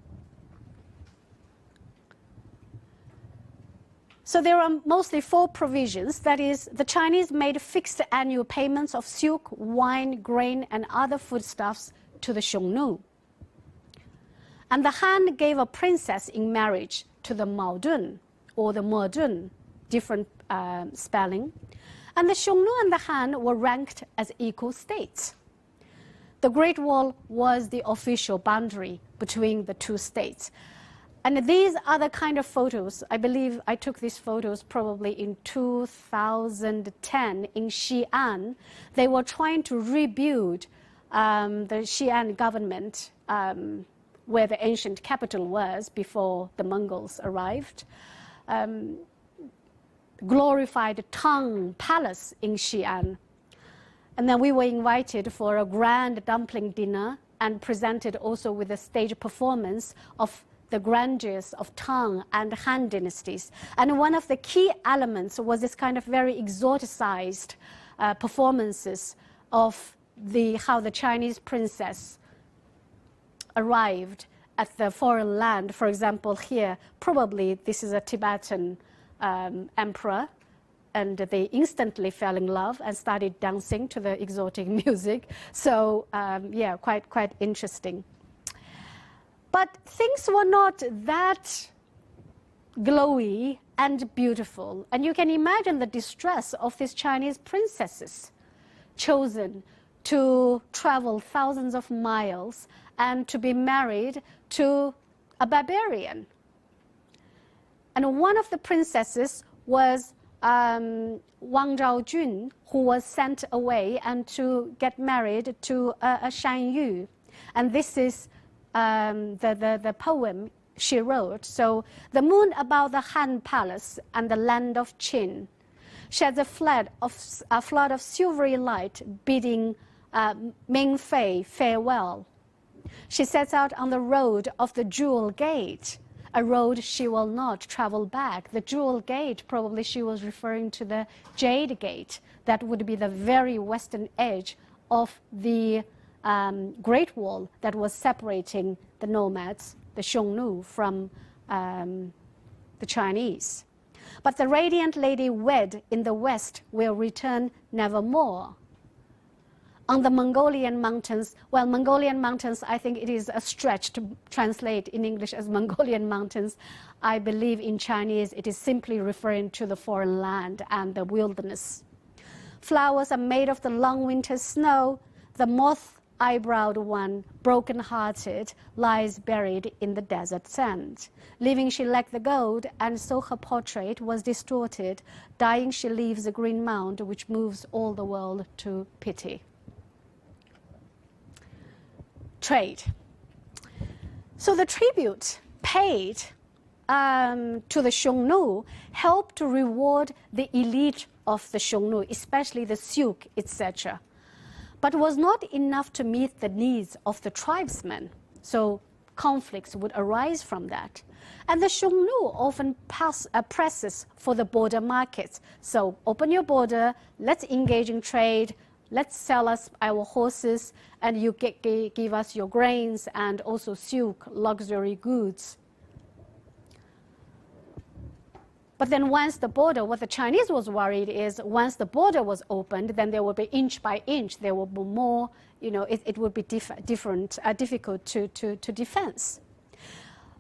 So there are mostly 4 provisions. That is, the Chinese made fixed annual payments of silk, wine, grain, and other foodstuffs to the Xiongnu. And the Han gave a princess in marriage to the Maodun, or the Modun, different spelling. And the Xiongnu and the Han were ranked as equal states. The Great Wall was the official boundary between the 2 states. And these are the kind of photos, I believe I took these photos probably in 2010 in Xi'an. They were trying to rebuild the Xi'an government where the ancient capital was before the Mongols arrived. Glorified Tang Palace in Xi'an. And then we were invited for a grand dumpling dinner and presented also with a stage performance of the grandeurs of Tang and Han dynasties. And one of the key elements was this kind of very exoticized performances of how the Chinese princess arrived at the foreign land. For example, here, probably this is a Tibetan emperor, and they instantly fell in love and started dancing to the exotic music. So, yeah, quite interesting. But things were not that glowy and beautiful. And you can imagine the distress of these Chinese princesses chosen to travel thousands of miles and to be married to a barbarian. And one of the princesses was Wang Zhaojun, who was sent away and to get married to a Shan Yu. And this is the poem she wrote. So, the moon above the Han Palace and the land of Qin sheds a flood of silvery light, bidding Ming Fei farewell. She sets out on the road of the Jewel Gate, a road she will not travel back. The Jewel Gate, probably she was referring to the Jade Gate. That would be the very western edge of the Great Wall that was separating the nomads, the Xiongnu, from the Chinese. But the radiant lady wed in the west will return nevermore. On the Mongolian mountains, well, Mongolian mountains, I think it is a stretch to translate in English as Mongolian mountains. I believe in Chinese it is simply referring to the foreign land and the wilderness. Flowers are made of the long winter snow. The moth-eyebrowed one, broken-hearted, lies buried in the desert sand. Living she lacked the gold, and so her portrait was distorted. Dying she leaves a green mound which moves all the world to pity. Trade. So the tribute paid to the Xiongnu helped to reward the elite of the Xiongnu, especially the silk, etc. But was not enough to meet the needs of the tribesmen. So conflicts would arise from that. And the Xiongnu often presses for the border markets. So open your border, let's engage in trade, let's sell us our horses, and you give us your grains and also silk, luxury goods. But then once the border, what the Chinese was worried is once the border was opened, then there will be inch by inch, there will be more, it would be difficult to defense.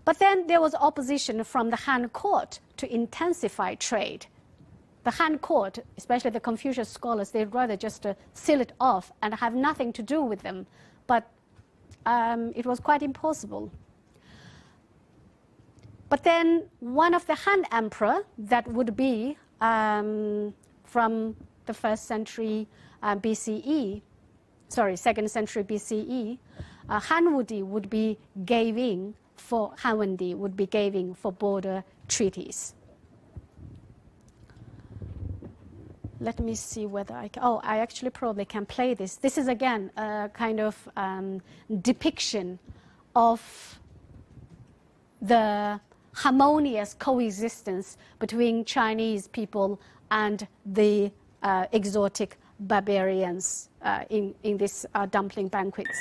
But then there was opposition from the Han court to intensify trade. The Han court, especially the Confucius scholars, they'd rather just seal it off and have nothing to do with them. But it was quite impossible. But then one of the Han emperor, that would be from the 1st century BCE, sorry, 2nd century BCE, Han Wudi would be giving for, Han Wendi would be giving for border treaties. Let me see whether I can, I actually probably can play this. This is again a kind of depiction of the harmonious coexistence between Chinese people and the exotic barbarians in this dumpling banquets.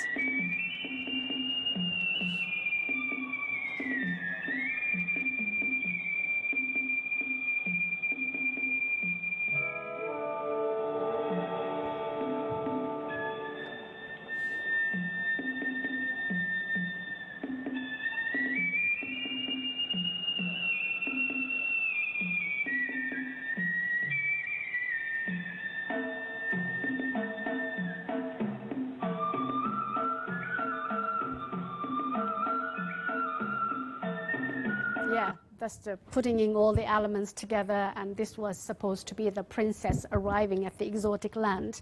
Yeah, that's the putting in all the elements together, and this was supposed to be the princess arriving at the exotic land.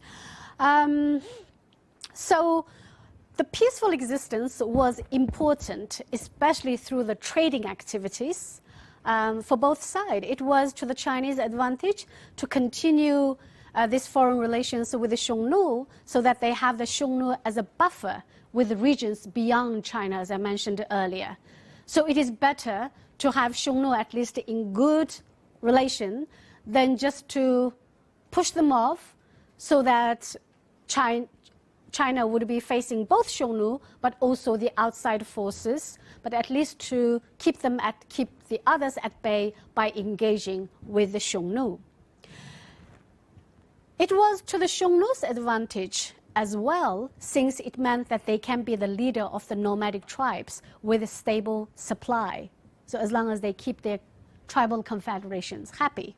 So the peaceful existence was important, especially through the trading activities for both sides. It was to the Chinese advantage to continue these foreign relations with the Xiongnu so that they have the Xiongnu as a buffer with the regions beyond China, as I mentioned earlier. So it is better to have Xiongnu at least in good relation than just to push them off so that China would be facing both Xiongnu but also the outside forces, but at least to keep the others at bay by engaging with the Xiongnu. It was to the Xiongnu's advantage as well, since it meant that they can be the leader of the nomadic tribes with a stable supply. So as long as they keep their tribal confederations happy.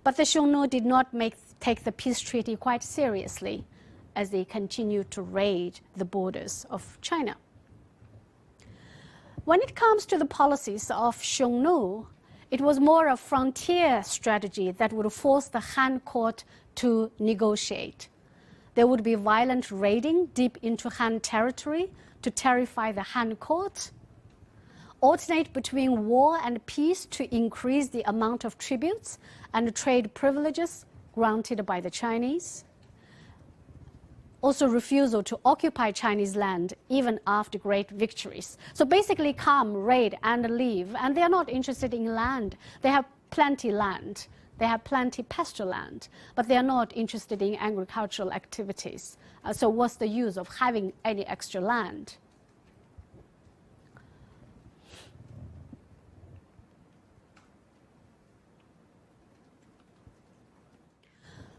But the Xiongnu did not take the peace treaty quite seriously as they continued to raid the borders of China. When it comes to the policies of Xiongnu, it was more a frontier strategy that would force the Han court to negotiate. There would be violent raiding deep into Han territory to terrify the Han court, alternate between war and peace to increase the amount of tributes and trade privileges granted by the Chinese. Also refusal to occupy Chinese land even after great victories. So basically come, raid, and leave. And they are not interested in land. They have plenty land. They have plenty pasture land. But they are not interested in agricultural activities. So what's the use of having any extra land?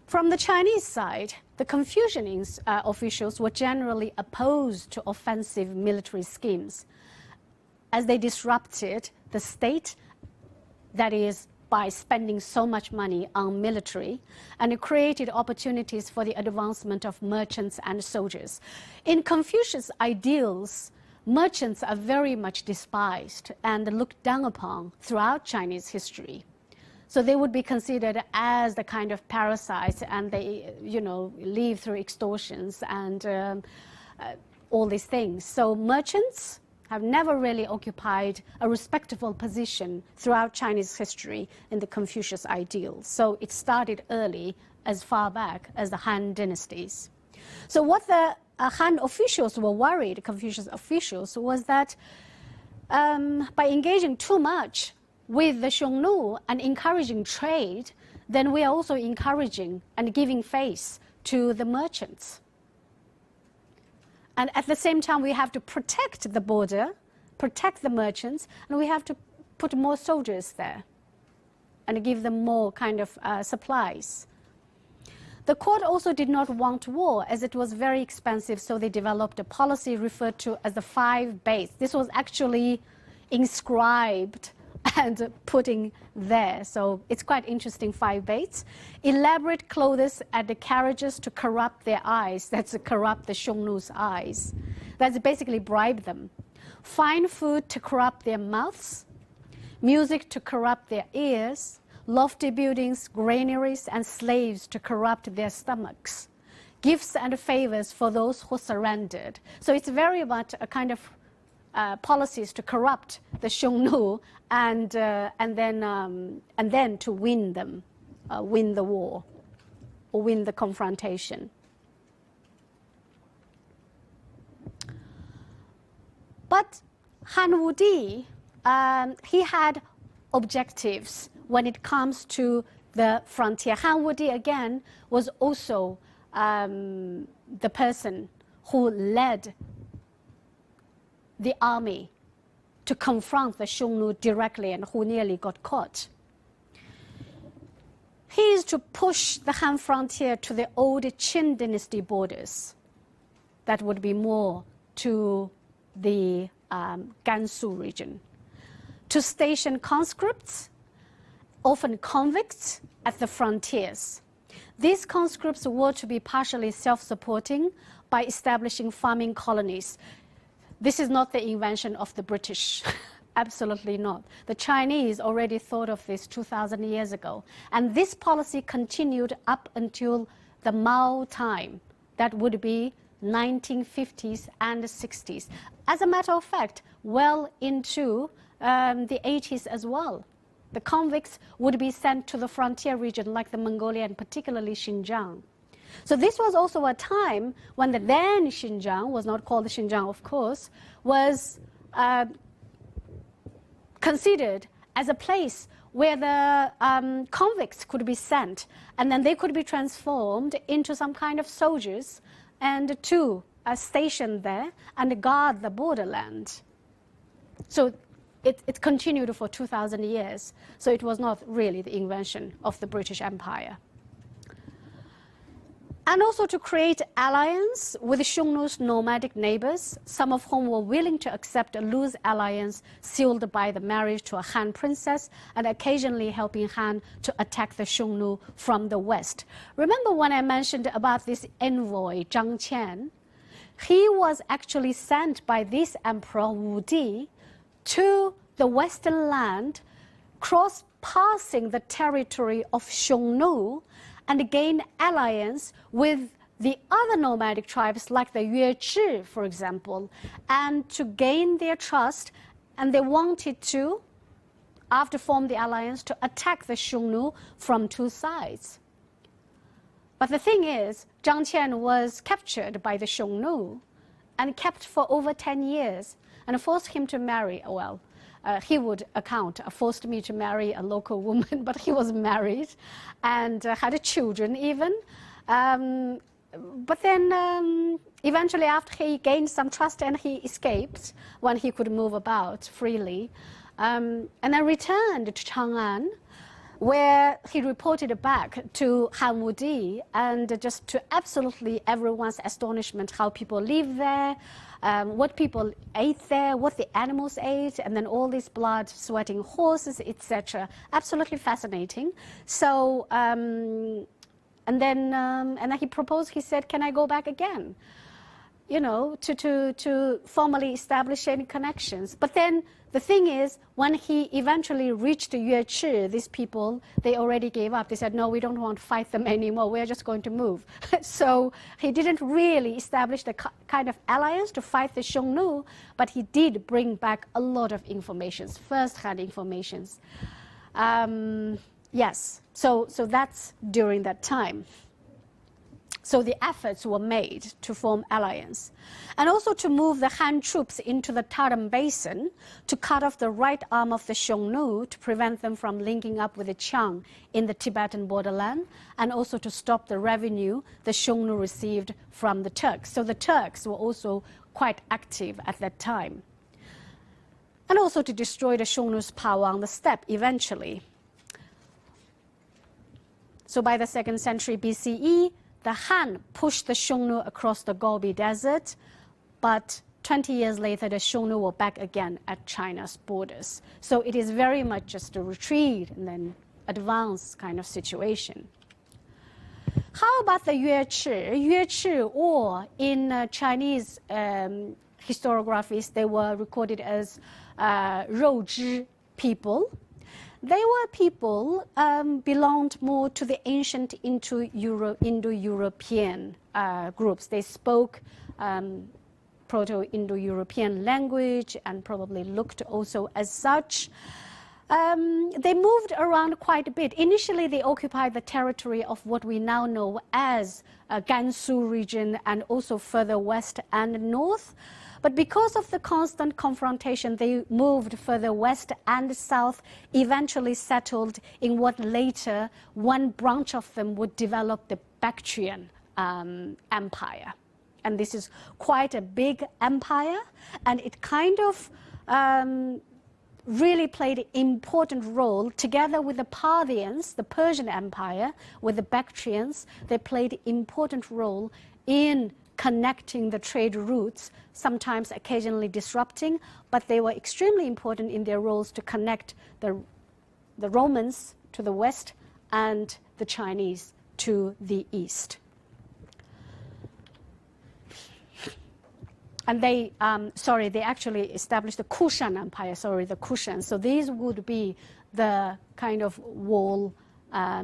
From the Chinese side, the Confucianist officials were generally opposed to offensive military schemes as they disrupted the state, that is, by spending so much money on military, and it created opportunities for the advancement of merchants and soldiers. In Confucius' ideals, merchants are very much despised and looked down upon throughout Chinese history. So they would be considered as the kind of parasites, and they, live through extortions and all these things. So merchants have never really occupied a respectable position throughout Chinese history in the Confucius ideals. So it started early, as far back as the Han dynasties. So what the Han officials were worried, Confucius officials, was that by engaging too much with the Xiongnu and encouraging trade, then we are also encouraging and giving face to the merchants. And at the same time, we have to protect the border, protect the merchants, and we have to put more soldiers there. and give them more kind of supplies. The court also did not want war as it was very expensive, so they developed a policy referred to as the 5 baits. This was actually inscribed and putting there. So it's quite interesting, 5 baits. Elaborate clothes at the carriages to corrupt their eyes. That's to corrupt the Xiongnu's eyes. That's basically bribe them. Fine food to corrupt their mouths. Music to corrupt their ears. Lofty buildings, granaries, and slaves to corrupt their stomachs. Gifts and favors for those who surrendered. So it's very much a kind of policies to corrupt the Xiongnu and then to win them, win the war or win the confrontation. But Han Wudi, he had objectives when it comes to the frontier. Han Wudi, again, was also the person who led the army to confront the Xiongnu directly and who nearly got caught. He is to push the Han frontier to the old Qin dynasty borders. That would be more to the Gansu region. To station conscripts, often convicts, at the frontiers. These conscripts were to be partially self-supporting by establishing farming colonies. This is not the invention of the British. Absolutely not. The Chinese already thought of this 2,000 years ago. And this policy continued up until the Mao time. That would be 1950s and 60s. As a matter of fact, well into the 80s as well. The convicts would be sent to the frontier region like the Mongolia and particularly Xinjiang. So this was also a time when the then Xinjiang, was not called Xinjiang of course, was considered as a place where the convicts could be sent and then they could be transformed into some kind of soldiers and to station there and guard the borderland. So it continued for 2,000 years. So it was not really the invention of the British Empire. And also to create alliance with Xiongnu's nomadic neighbors, some of whom were willing to accept a loose alliance sealed by the marriage to a Han princess and occasionally helping Han to attack the Xiongnu from the west. Remember when I mentioned about this envoy, Zhang Qian? He was actually sent by this emperor, Wudi, to the western land, cross-passing the territory of Xiongnu and gain alliance with the other nomadic tribes like the Yuezhi, for example, and to gain their trust. And they wanted to, after forming the alliance, to attack the Xiongnu from 2 sides. But the thing is, Zhang Qian was captured by the Xiongnu and kept for over 10 years and forced him to marry, well, he would forced me to marry a local woman, but he was married and had children even. But then eventually after he gained some trust and he escaped when he could move about freely, and then returned to Chang'an, where he reported back to Han Wudi, and just to absolutely everyone's astonishment how people live there, what people ate there, what the animals ate, and then all these blood-sweating horses, etc. Absolutely fascinating. So, and then he proposed, he said, can I go back again? You know, to formally establish any connections. But then the thing is, when he eventually reached Yuezhi, these people, they already gave up. They said, no, we don't want to fight them anymore. We're just going to move. So he didn't really establish the kind of alliance to fight the Xiongnu, but he did bring back a lot of informations, first-hand informations. Yes, so that's during that time. So the efforts were made to form alliance. And also to move the Han troops into the Tarim Basin to cut off the right arm of the Xiongnu to prevent them from linking up with the Qiang in the Tibetan borderland, and also to stop the revenue the Xiongnu received from the Turks. So the Turks were also quite active at that time. And also to destroy the Xiongnu's power on the steppe eventually. So by the 2nd century BCE, the Han pushed the Xiongnu across the Gobi Desert, but 20 years later, the Xiongnu were back again at China's borders. So it is very much just a retreat and then advance kind of situation. How about the Yuechi? Yuechi, or in Chinese historiographies, they were recorded as Rouzhi people. They were people belonged more to the ancient Indo-European groups. They spoke Proto-Indo-European language and probably looked also as such. They moved around quite a bit. Initially, they occupied the territory of what we now know as Gansu region and also further west and north. But because of the constant confrontation, they moved further west and south, eventually settled in what later one branch of them would develop the Bactrian Empire. And this is quite a big empire, and it kind of really played an important role together with the Parthians, the Persian Empire, with the Bactrians. They played an important role in connecting the trade routes, sometimes occasionally disrupting, but they were extremely important in their roles to connect the Romans to the west and the Chinese to the east. And they actually established the Kushan Empire, the Kushan. So these would be the kind of wall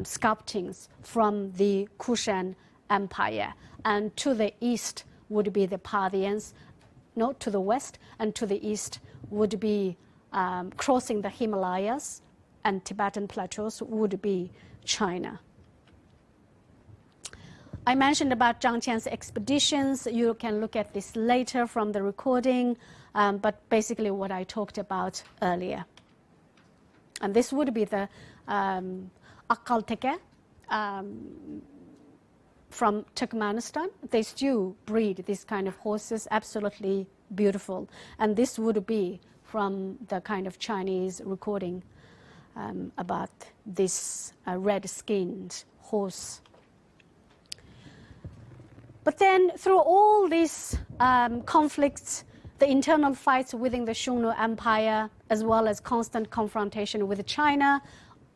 sculptings from the Kushan Empire. And to the east would be the Parthians, not to the west, and to the east would be crossing the Himalayas and Tibetan plateaus would be China. I mentioned about Zhang Qian's expeditions. You can look at this later from the recording, but basically what I talked about earlier. And this would be the Akalteke from Turkmenistan. They still breed this kind of horses, absolutely beautiful. And this would be from the kind of Chinese recording about this red-skinned horse. But then through all these conflicts, the internal fights within the Xiongnu Empire, as well as constant confrontation with China,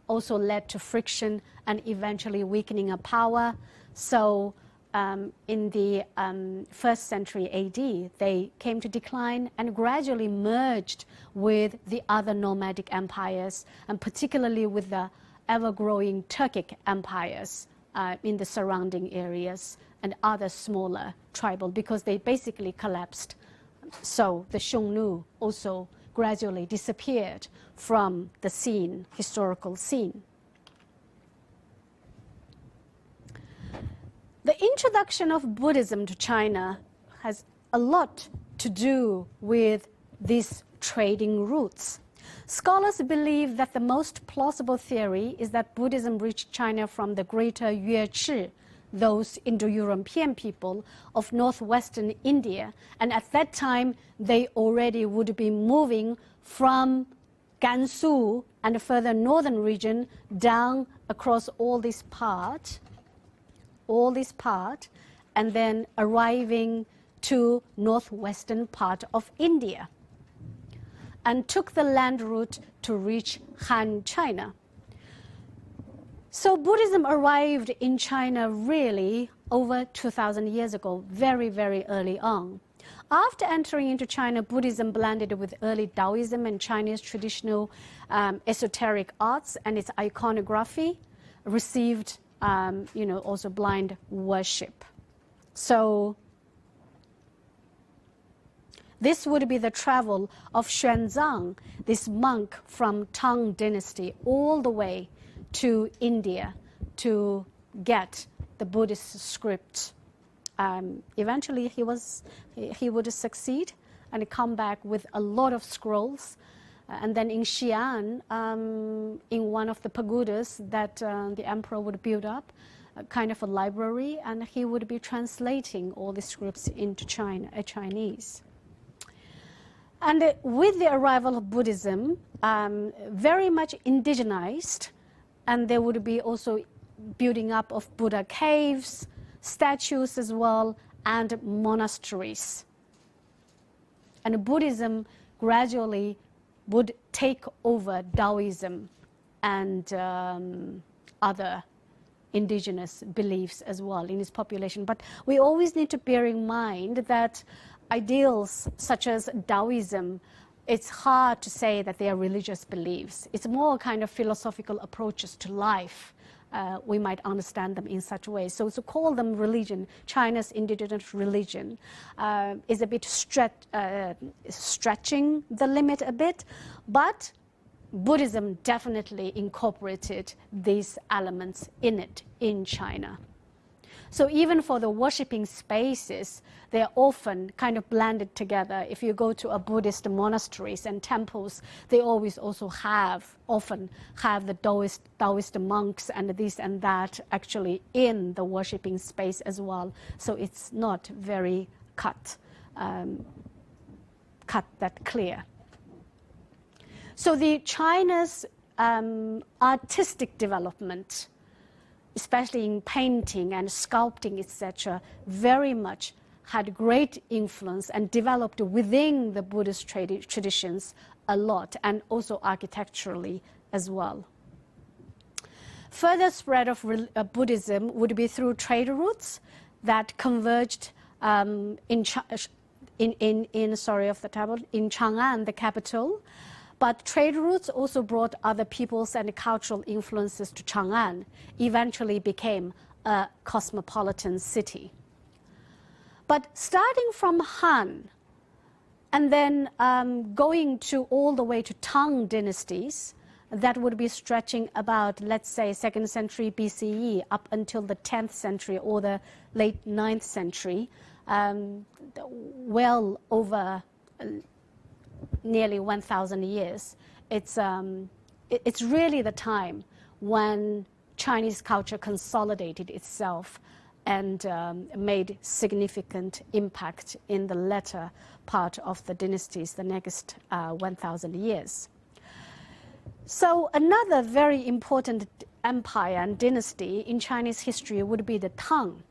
also led to friction and eventually weakening of power. So in the 1st century AD, they came to decline and gradually merged with the other nomadic empires, and particularly with the ever-growing Turkic empires in the surrounding areas and other smaller tribal, because they basically collapsed. So the Xiongnu also gradually disappeared from the scene, historical scene. The introduction of Buddhism to China has a lot to do with these trading routes. Scholars believe that the most plausible theory is that Buddhism reached China from the greater Yuechi, those Indo-European people of northwestern India. And at that time, they already would be moving from Gansu and the further northern region down across all this part, and then arriving to northwestern part of India, and took the land route to reach Han China. So Buddhism arrived in China really over 2,000 years ago, very, very early on. After entering into China, Buddhism blended with early Taoism and Chinese traditional esoteric arts, and its iconography received also blind worship. So this would be the travel of Xuanzang, this monk from Tang Dynasty, all the way to India to get the Buddhist script. Eventually he would succeed and come back with a lot of scrolls. And then in Xi'an, in one of the pagodas that the emperor would build up, kind of a library, and he would be translating all the scripts into Chinese. And with the arrival of Buddhism, very much indigenized, and there would be also building up of Buddha caves, statues as well, and monasteries. And Buddhism gradually would take over Taoism and other indigenous beliefs as well in its population. But we always need to bear in mind that ideals such as Taoism, it's hard to say that they are religious beliefs. It's more kind of philosophical approaches to life. We might understand them in such ways. So to call them religion, China's indigenous religion, is a bit stretching the limit a bit, but Buddhism definitely incorporated these elements in it in China. So even for the worshipping spaces, they're often kind of blended together. If you go to a Buddhist monasteries and temples, they always also often have the Taoist monks and this and that actually in the worshipping space as well. So it's not very cut that clear. So the China's artistic development, especially in painting and sculpting, etc., very much had great influence and developed within the Buddhist traditions a lot, and also architecturally as well. Further spread of Buddhism would be through trade routes that converged in Chang'an, the capital. But trade routes also brought other peoples and cultural influences to Chang'an, eventually became a cosmopolitan city. But starting from Han, and then going to all the way to Tang dynasties, that would be stretching about, let's say, 2nd century BCE up until the 10th century or the late 9th century, well over nearly 1,000 years. It's really the time when Chinese culture consolidated itself and made significant impact in the latter part of the dynasties, the next 1,000 years. So another very important empire and dynasty in Chinese history would be the Tang,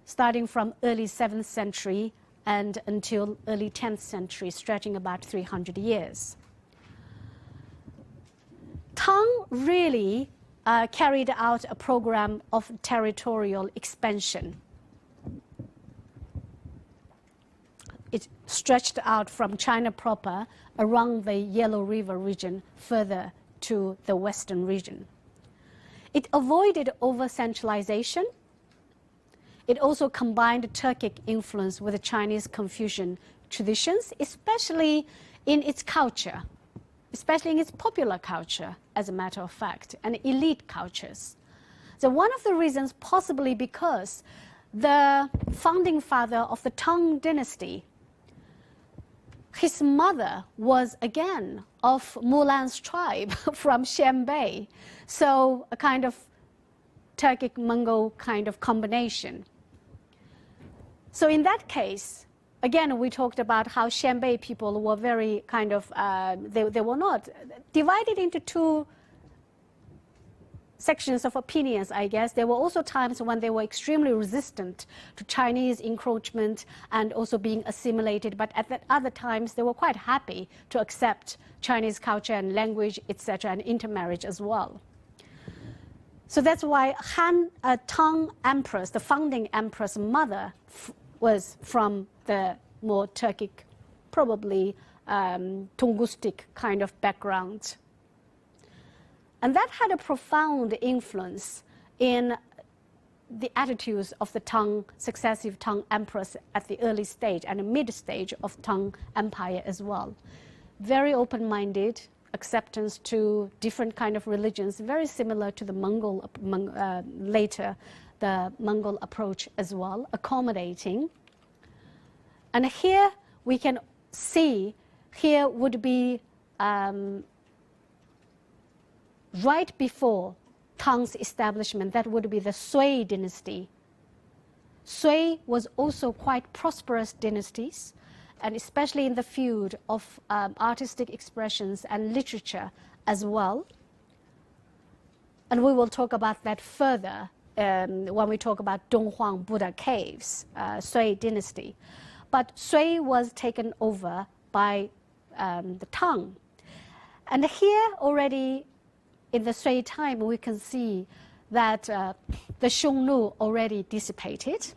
starting from early 7th century and until early 10th century, stretching about 300 years. Tang really carried out a program of territorial expansion. It stretched out from China proper around the Yellow River region further to the western region. It avoided over-centralization. It also combined Turkic influence with the Chinese Confucian traditions, especially in its culture, especially in its popular culture, as a matter of fact, and elite cultures. So one of the reasons, possibly because the founding father of the Tang dynasty, his mother was again of Mulan's tribe from Xianbei, so a kind of Turkic-Mongol kind of combination. So in that case, again, we talked about how Xianbei people were very kind of, they were not divided into two sections of opinions, I guess. There were also times when they were extremely resistant to Chinese encroachment and also being assimilated, but at other times they were quite happy to accept Chinese culture and language, etc., and intermarriage as well. So that's why Tang Empress, the founding empress mother, was from the more Turkic, probably Tungustic kind of background. And that had a profound influence in the attitudes of the successive Tang emperors at the early stage and the mid stage of Tang Empire as well. Very open-minded, acceptance to different kind of religions, very similar to the later the Mongol approach as well, accommodating. And here we can see, here would be right before Tang's establishment, that would be the Sui dynasty. Sui was also quite prosperous dynasties, and especially in the field of artistic expressions and literature as well. And we will talk about that further when we talk about Donghuang Buddha Caves, Sui dynasty. But Sui was taken over by the Tang. And here already in the Sui time, we can see that the Xiongnu already dissipated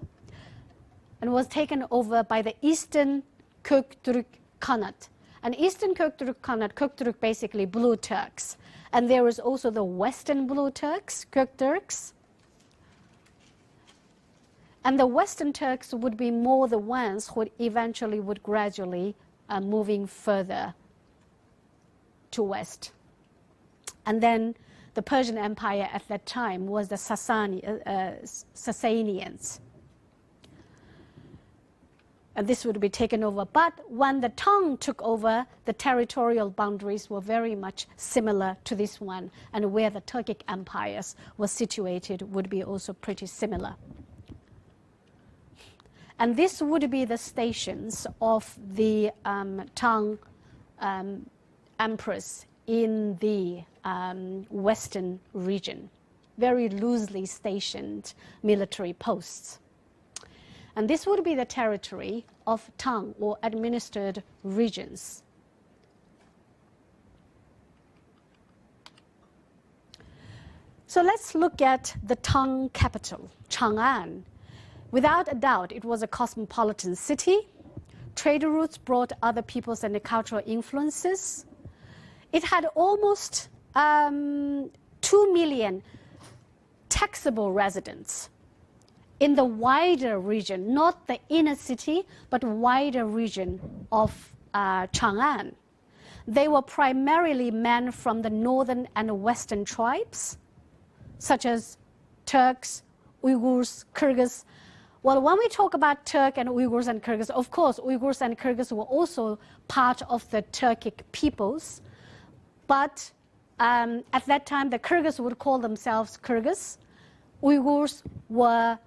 and was taken over by the Eastern Köktürk Khanate. And Eastern Köktürk Khanate, Köktürk basically Blue Turks. And there is also the Western Blue Turks, Kökturks. And the Western Turks would be more the ones who eventually would gradually moving further to west. And then the Persian Empire at that time was the Sasanians. And this would be taken over. But when the Tang took over, the territorial boundaries were very much similar to this one. And where the Turkic empires were situated would be also pretty similar. And this would be the stations of the Tang emperors in the western region, very loosely stationed military posts. And this would be the territory of Tang, or administered regions. So let's look at the Tang capital, Chang'an. Without a doubt, it was a cosmopolitan city. Trade routes brought other peoples and cultural influences. It had almost 2 million taxable residents in the wider region, not the inner city, but wider region of Chang'an. They were primarily men from the northern and western tribes, such as Turks, Uyghurs, Kyrgyz. Well, when we talk about Turk and Uyghurs and Kyrgyz, of course, Uyghurs and Kyrgyz were also part of the Turkic peoples. But at that time, the Kyrgyz would call themselves Kyrgyz. Uyghurs were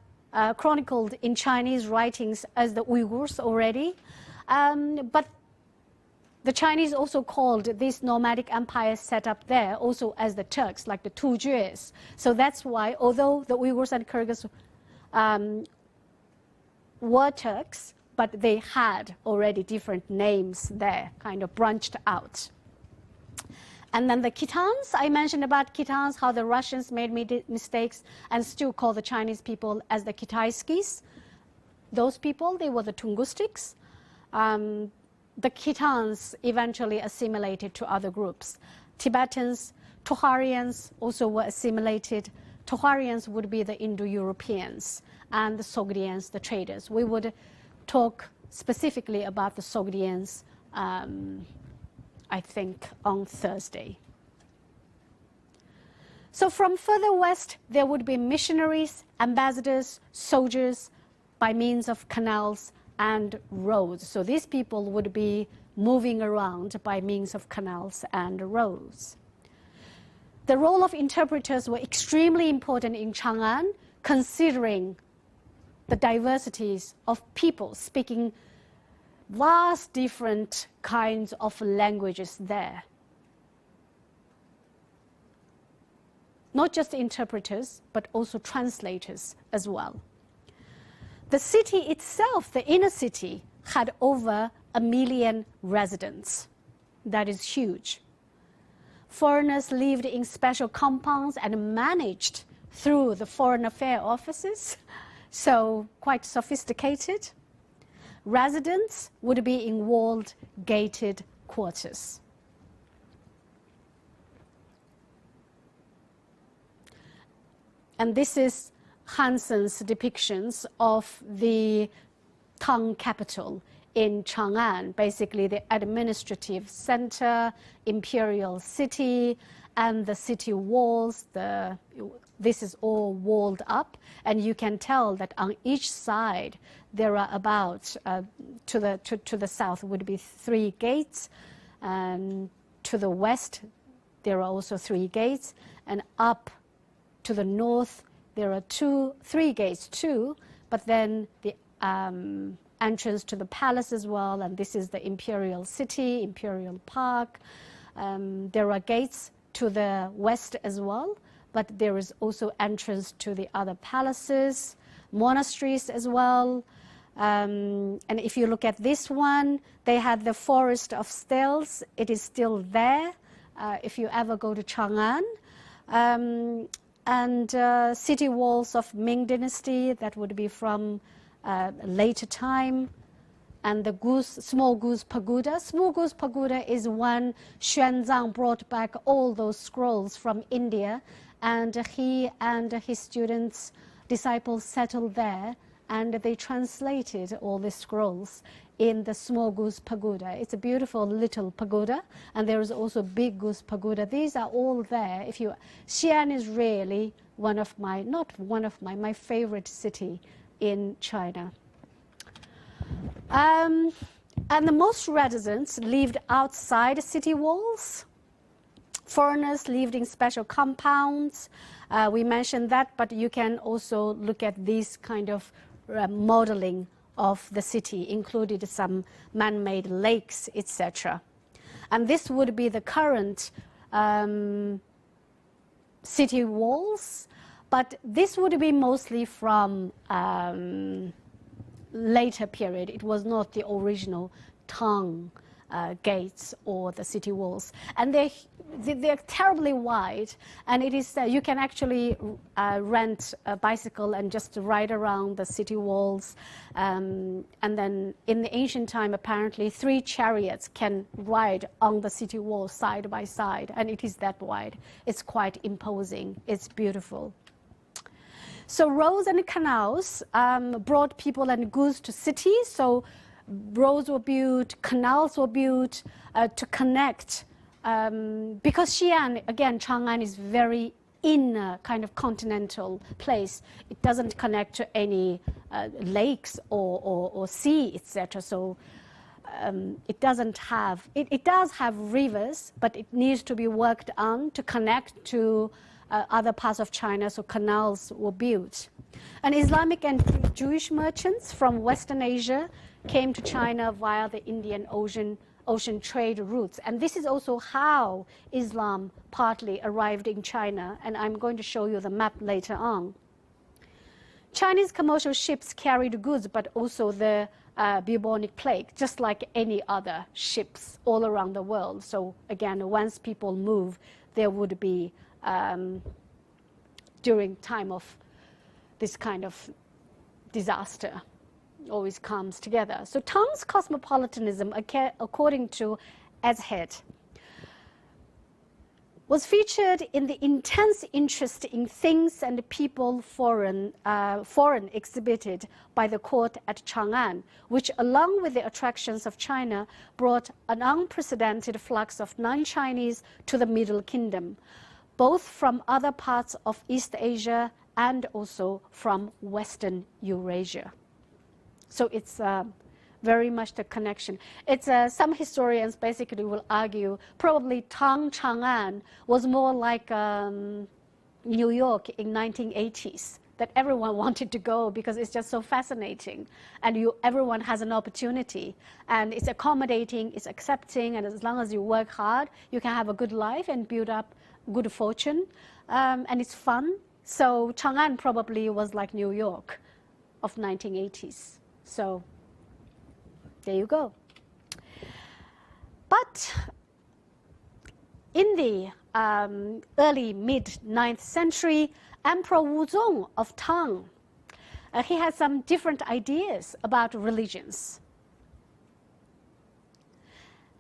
chronicled in Chinese writings as the Uyghurs already. But the Chinese also called this nomadic empire set up there also as the Turks, like the Tujues. So that's why, although the Uyghurs and Kyrgyz were Turks, but they had already different names there, kind of branched out. And then the Khitans, I mentioned about Khitans, how the Russians made mistakes and still call the Chinese people as the Kitaiskis. Those people, they were the Tungustics. The Khitans eventually assimilated to other groups. Tibetans, Tokharians also were assimilated. Tokharians would be the Indo-Europeans, and the Sogdians, the traders. We would talk specifically about the Sogdians I think, on Thursday. So from further west, there would be missionaries, ambassadors, soldiers, by means of canals and roads. So these people would be moving around by means of canals and roads. The role of interpreters were extremely important in Chang'an, considering the diversities of people speaking vast different kinds of languages there. Not just interpreters, but also translators as well. The city itself, the inner city, had over 1 million residents. That is huge. Foreigners lived in special compounds and managed through the foreign affairs offices, so quite sophisticated. Residents would be in walled, gated quarters. And this is Hansen's depictions of the Tang capital in Chang'an, basically the administrative center, imperial city, and the city walls. This is all walled up, and you can tell that on each side there are about, to the south would be 3 gates, and to the west there are also 3 gates, and up to the north there are 3 gates too, but then the entrance to the palace as well, and this is the imperial city, imperial park. There are gates to the west as well, but there is also entrance to the other palaces, monasteries as well. And if you look at this one, they had the Forest of Stills. It is still there if you ever go to Chang'an. And city walls of Ming Dynasty, that would be from later time. And the Small Goose Pagoda. Small Goose Pagoda is when Xuanzang brought back all those scrolls from India, and he and his students, disciples settled there, and they translated all the scrolls in the Small Goose Pagoda. It's a beautiful little pagoda, and there is also Big Goose Pagoda. These are all there. Xi'an is really my favorite city in China. And the most residents lived outside city walls. Foreigners lived in special compounds. We mentioned that, but you can also look at this kind of modeling of the city, included some man-made lakes, etc. And this would be the current city walls, but this would be mostly from later period. It was not the original Tang gates or the city walls, and they're terribly wide, and it is you can actually rent a bicycle and just ride around the city walls, and then in the ancient time apparently 3 chariots can ride on the city wall side by side, and it is that wide. It's quite imposing. It's beautiful. So roads and canals brought people and goods to cities. So roads were built, canals were built to connect. Because Xi'an, again, Chang'an is very inner kind of continental place. It doesn't connect to any lakes or sea, etc. So it doesn't have, it does have rivers, but it needs to be worked on to connect to other parts of China, so canals were built. And Islamic and Jewish merchants from Western Asia came to China via the Indian Ocean trade routes. And this is also how Islam partly arrived in China, and I'm going to show you the map later on. Chinese commercial ships carried goods, but also the bubonic plague, just like any other ships all around the world. So again, once people move, there would be during time of this kind of disaster, always comes together. So Tang's cosmopolitanism, according to Ezhed, was featured in the intense interest in things and people foreign exhibited by the court at Chang'an, which along with the attractions of China brought an unprecedented flux of non-Chinese to the Middle Kingdom, both from other parts of East Asia and also from Western Eurasia. So it's very much the connection. It's some historians basically will argue probably Tang Chang'an was more like New York in 1980s, that everyone wanted to go because it's just so fascinating, and everyone has an opportunity, and it's accommodating, it's accepting, and as long as you work hard, you can have a good life and build up good fortune, and it's fun. So Chang'an probably was like New York of 1980s. So there you go. But in the early mid-9th century, Emperor Wuzong of Tang, he had some different ideas about religions.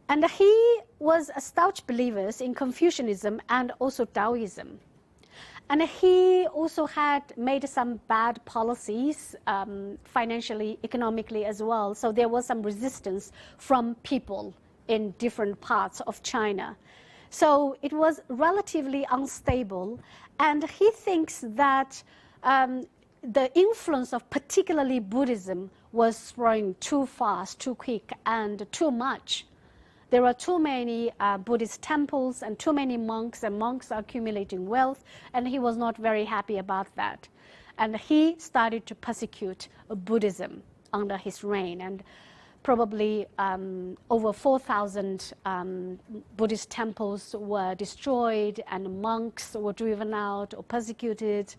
And he was a staunch believer in Confucianism and also Taoism. And he also had made some bad policies, financially, economically as well. So there was some resistance from people in different parts of China. So it was relatively unstable. And he thinks that the influence of particularly Buddhism was spreading too fast, too quick, and too much. There are too many Buddhist temples and too many monks, and monks are accumulating wealth, and he was not very happy about that. And he started to persecute Buddhism under his reign. And Probably over 4,000 Buddhist temples were destroyed and monks were driven out or persecuted.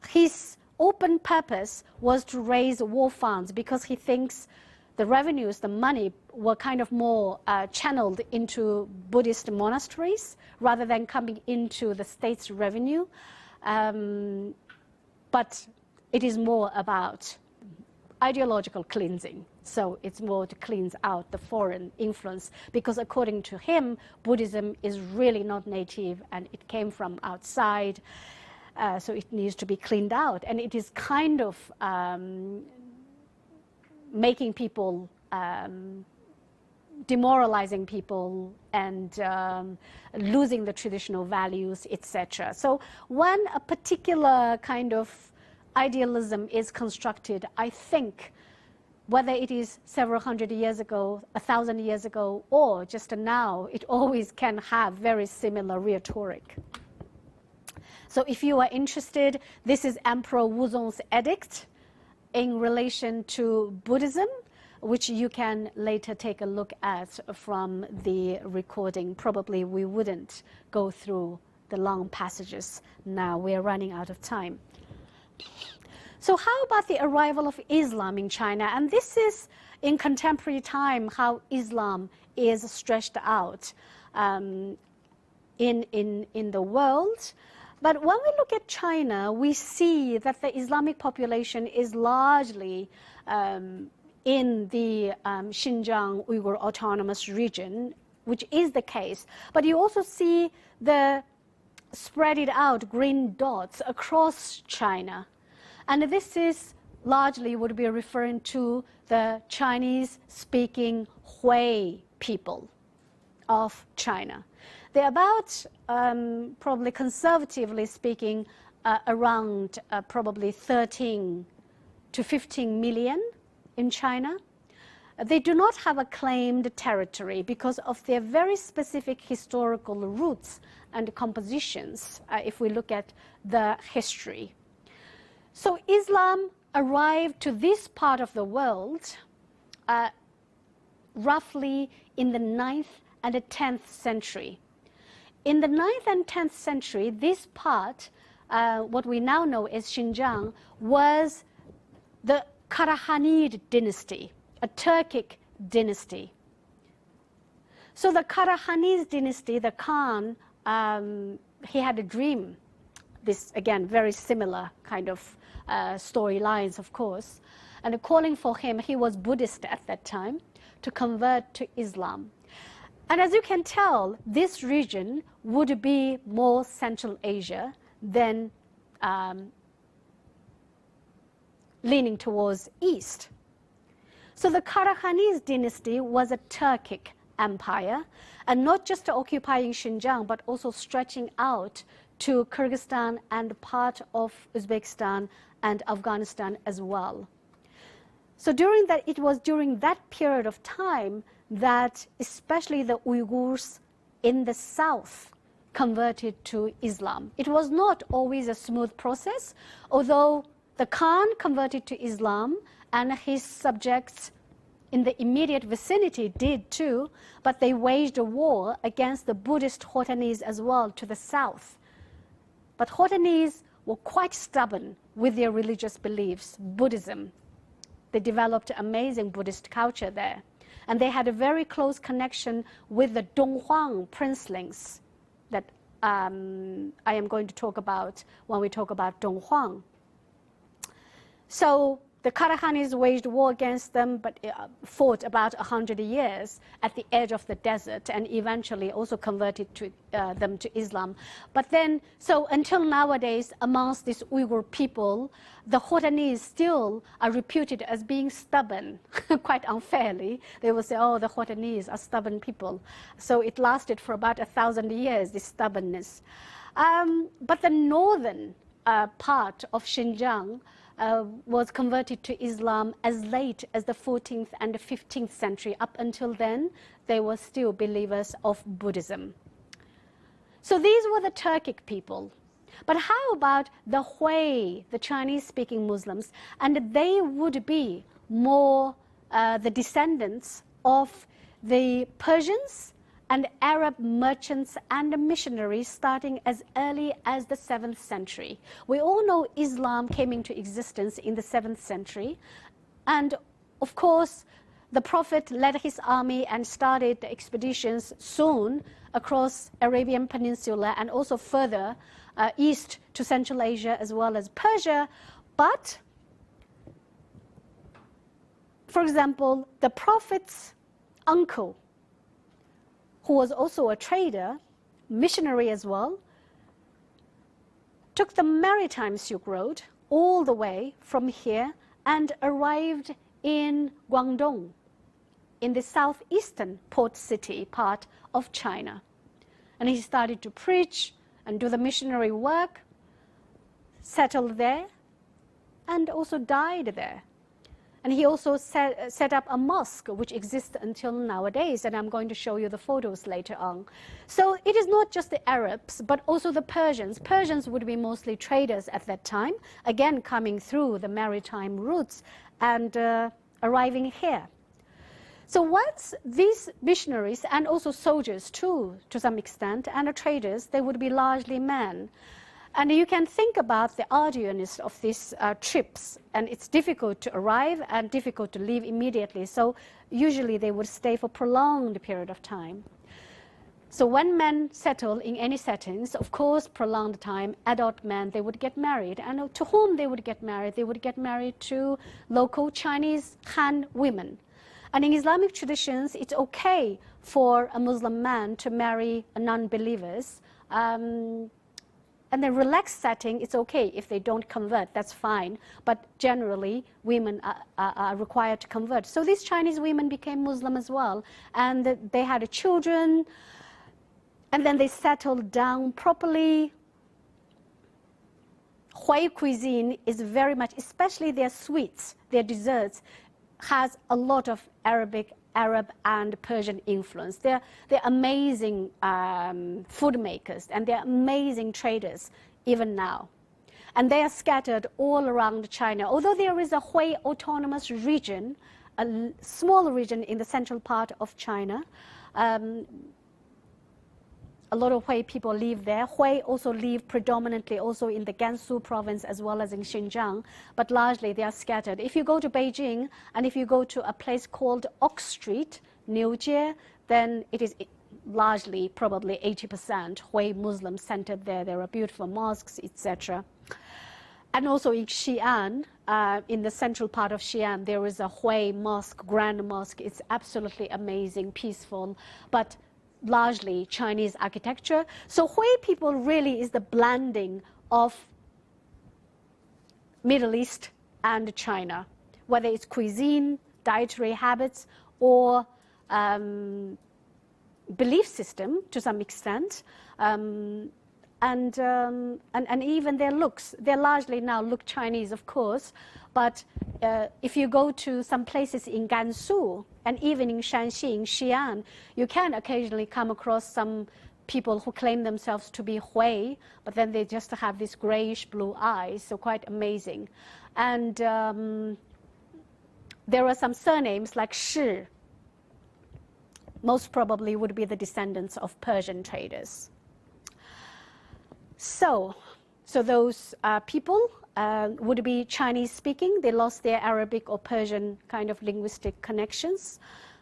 His open purpose was to raise war funds because he thinks the revenues, the money, were kind of more channeled into Buddhist monasteries rather than coming into the state's revenue. But it is more about ideological cleansing. So it's more to cleanse out the foreign influence because according to him, Buddhism is really not native and it came from outside. So it needs to be cleaned out. And it is kind of making people, demoralizing people and losing the traditional values, etc. So when a particular kind of idealism is constructed, I think, whether it is several hundred years ago, 1,000 years ago, or just now, it always can have very similar rhetoric. So if you are interested, this is Emperor Wuzong's edict in relation to Buddhism, which you can later take a look at from the recording. Probably we wouldn't go through the long passages now. We are running out of time. So how about the arrival of Islam in China? And this is, in contemporary time, how Islam is stretched out in the world. But when we look at China, we see that the Islamic population is largely in the Xinjiang Uyghur Autonomous Region, which is the case. But you also see the spread out green dots across China. And this is largely would be referring to the Chinese-speaking Hui people of China. They're about, probably conservatively speaking, around probably 13 to 15 million in China. They do not have a claimed territory because of their very specific historical roots and compositions, if we look at the history. So Islam arrived to this part of the world roughly in the 9th and the 10th century. In the 9th and 10th century, this part, what we now know as Xinjiang, was the Karahanid dynasty, a Turkic dynasty. So the Karahanid dynasty, the Khan, he had a dream. This, again, very similar kind of storylines, of course. And calling for him, he was Buddhist at that time, to convert to Islam. And as you can tell, this region would be more Central Asia than leaning towards East. So the Karahanid dynasty was a Turkic empire, and not just occupying Xinjiang, but also stretching out to Kyrgyzstan and part of Uzbekistan and Afghanistan as well. So it was during that period of time that especially the Uyghurs in the south converted to Islam. It was not always a smooth process, although the Khan converted to Islam and his subjects in the immediate vicinity did too, but they waged a war against the Buddhist Khotanese as well to the south. But Khotanese were quite stubborn with their religious beliefs, Buddhism. They developed amazing Buddhist culture there. And they had a very close connection with the Donghuang princelings that I am going to talk about when we talk about Donghuang. So the Karahanid waged war against them, but fought about 100 years at the edge of the desert and eventually also converted them to Islam. But then, so until nowadays, amongst these Uyghur people, the Khotanese still are reputed as being stubborn, quite unfairly. They will say, oh, the Khotanese are stubborn people. So it lasted for about 1,000 years, this stubbornness. But the northern part of Xinjiang was converted to Islam as late as the 14th and the 15th century. Up until then, they were still believers of Buddhism. So these were the Turkic people. But how about the Hui, the Chinese-speaking Muslims? And they would be more the descendants of the Persians and Arab merchants and missionaries starting as early as the 7th century. We all know Islam came into existence in the 7th century. And of course, the Prophet led his army and started the expeditions soon across Arabian Peninsula and also further east to Central Asia as well as Persia. But, for example, the Prophet's uncle, who was also a trader, missionary as well, took the maritime Silk Road all the way from here and arrived in Guangdong, in the southeastern port city part of China. And he started to preach and do the missionary work, settled there, and also died there. And he also set up a mosque, which exists until nowadays, and I'm going to show you the photos later on. So it is not just the Arabs, but also the Persians. Persians would be mostly traders at that time, again coming through the maritime routes and arriving here. So once these missionaries, and also soldiers too, to some extent, and the traders, they would be largely men. And you can think about the arduousness of these trips, and it's difficult to arrive and difficult to leave immediately. So usually they would stay for a prolonged period of time. So when men settle in any settings, of course, prolonged time, adult men, they would get married. And to whom they would get married? They would get married to local Chinese Han women. And in Islamic traditions, it's okay for a Muslim man to marry non-believers. And the relaxed setting, it's okay if they don't convert, that's fine. But generally, women are required to convert. So these Chinese women became Muslim as well. And they had children, and then they settled down properly. Hui cuisine is very much, especially their sweets, their desserts, has a lot of Arab and Persian influence. They're amazing food makers, and they're amazing traders even now. And they are scattered all around China. Although there is a Hui autonomous region, a small region in the central part of China, a lot of Hui people live there. Hui also live predominantly also in the Gansu province as well as in Xinjiang, but largely they are scattered. If you go to Beijing and if you go to a place called Ox Street, Niujie, then it is largely probably 80% Hui Muslim centered there. There are beautiful mosques, etc. And also in Xi'an, in the central part of Xi'an, there is a Hui mosque, grand mosque. It's absolutely amazing, peaceful, but largely Chinese architecture. So Hui people really is the blending of Middle East and China, whether it's cuisine, dietary habits, or belief system to some extent, and even their looks. They largely now look Chinese, of course, but if you go to some places in Gansu and even in Shanxi, in Xi'an, you can occasionally come across some people who claim themselves to be Hui, but then they just have these grayish blue eyes, so quite amazing. And there are some surnames like Shi, most probably would be the descendants of Persian traders. So those people would be Chinese speaking. They lost their Arabic or Persian kind of linguistic connections.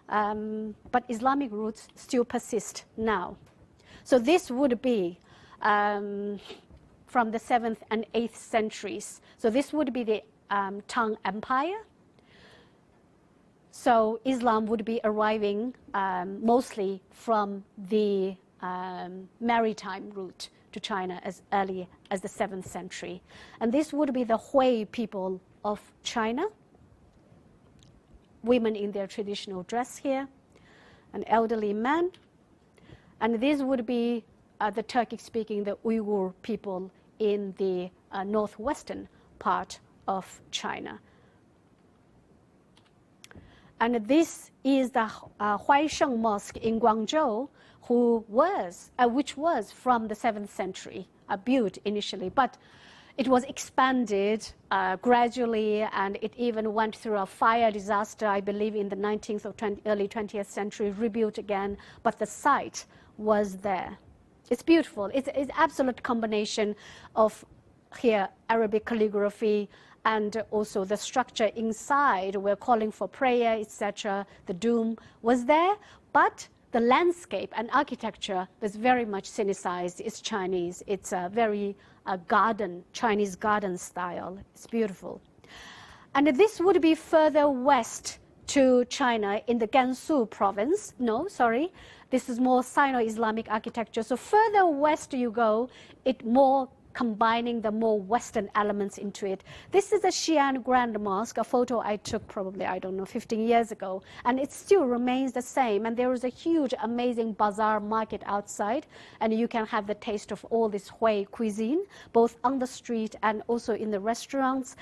But Islamic roots still persist now. So this would be from the 7th and 8th centuries. So this would be the Tang Empire. So Islam would be arriving mostly from the maritime route to China as early as the 7th century. And this would be the Hui people of China. Women in their traditional dress here, an elderly man. And this would be the Turkic-speaking, the Uyghur people in the northwestern part of China. And this is the Huaisheng Mosque in Guangzhou, which was from the 7th century, built initially. But it was expanded gradually, and it even went through a fire disaster, I believe, in the 19th or early 20th century, rebuilt again, but the site was there. It's beautiful. It's absolute combination of here Arabic calligraphy and also the structure inside. We're calling for prayer, etc. The dome was there, but the landscape and architecture was very much Sinicized. It's Chinese. It's a very garden, Chinese garden style. It's beautiful. And this would be further west to China in the Gansu province. No, sorry. This is more Sino-Islamic architecture. So further west you go, it more combining the more Western elements into it. This is the Xi'an Grand Mosque, a photo I took probably, I don't know, 15 years ago, and it still remains the same. And there is a huge, amazing bazaar market outside, and you can have the taste of all this Hui cuisine, both on the street and also in the restaurants.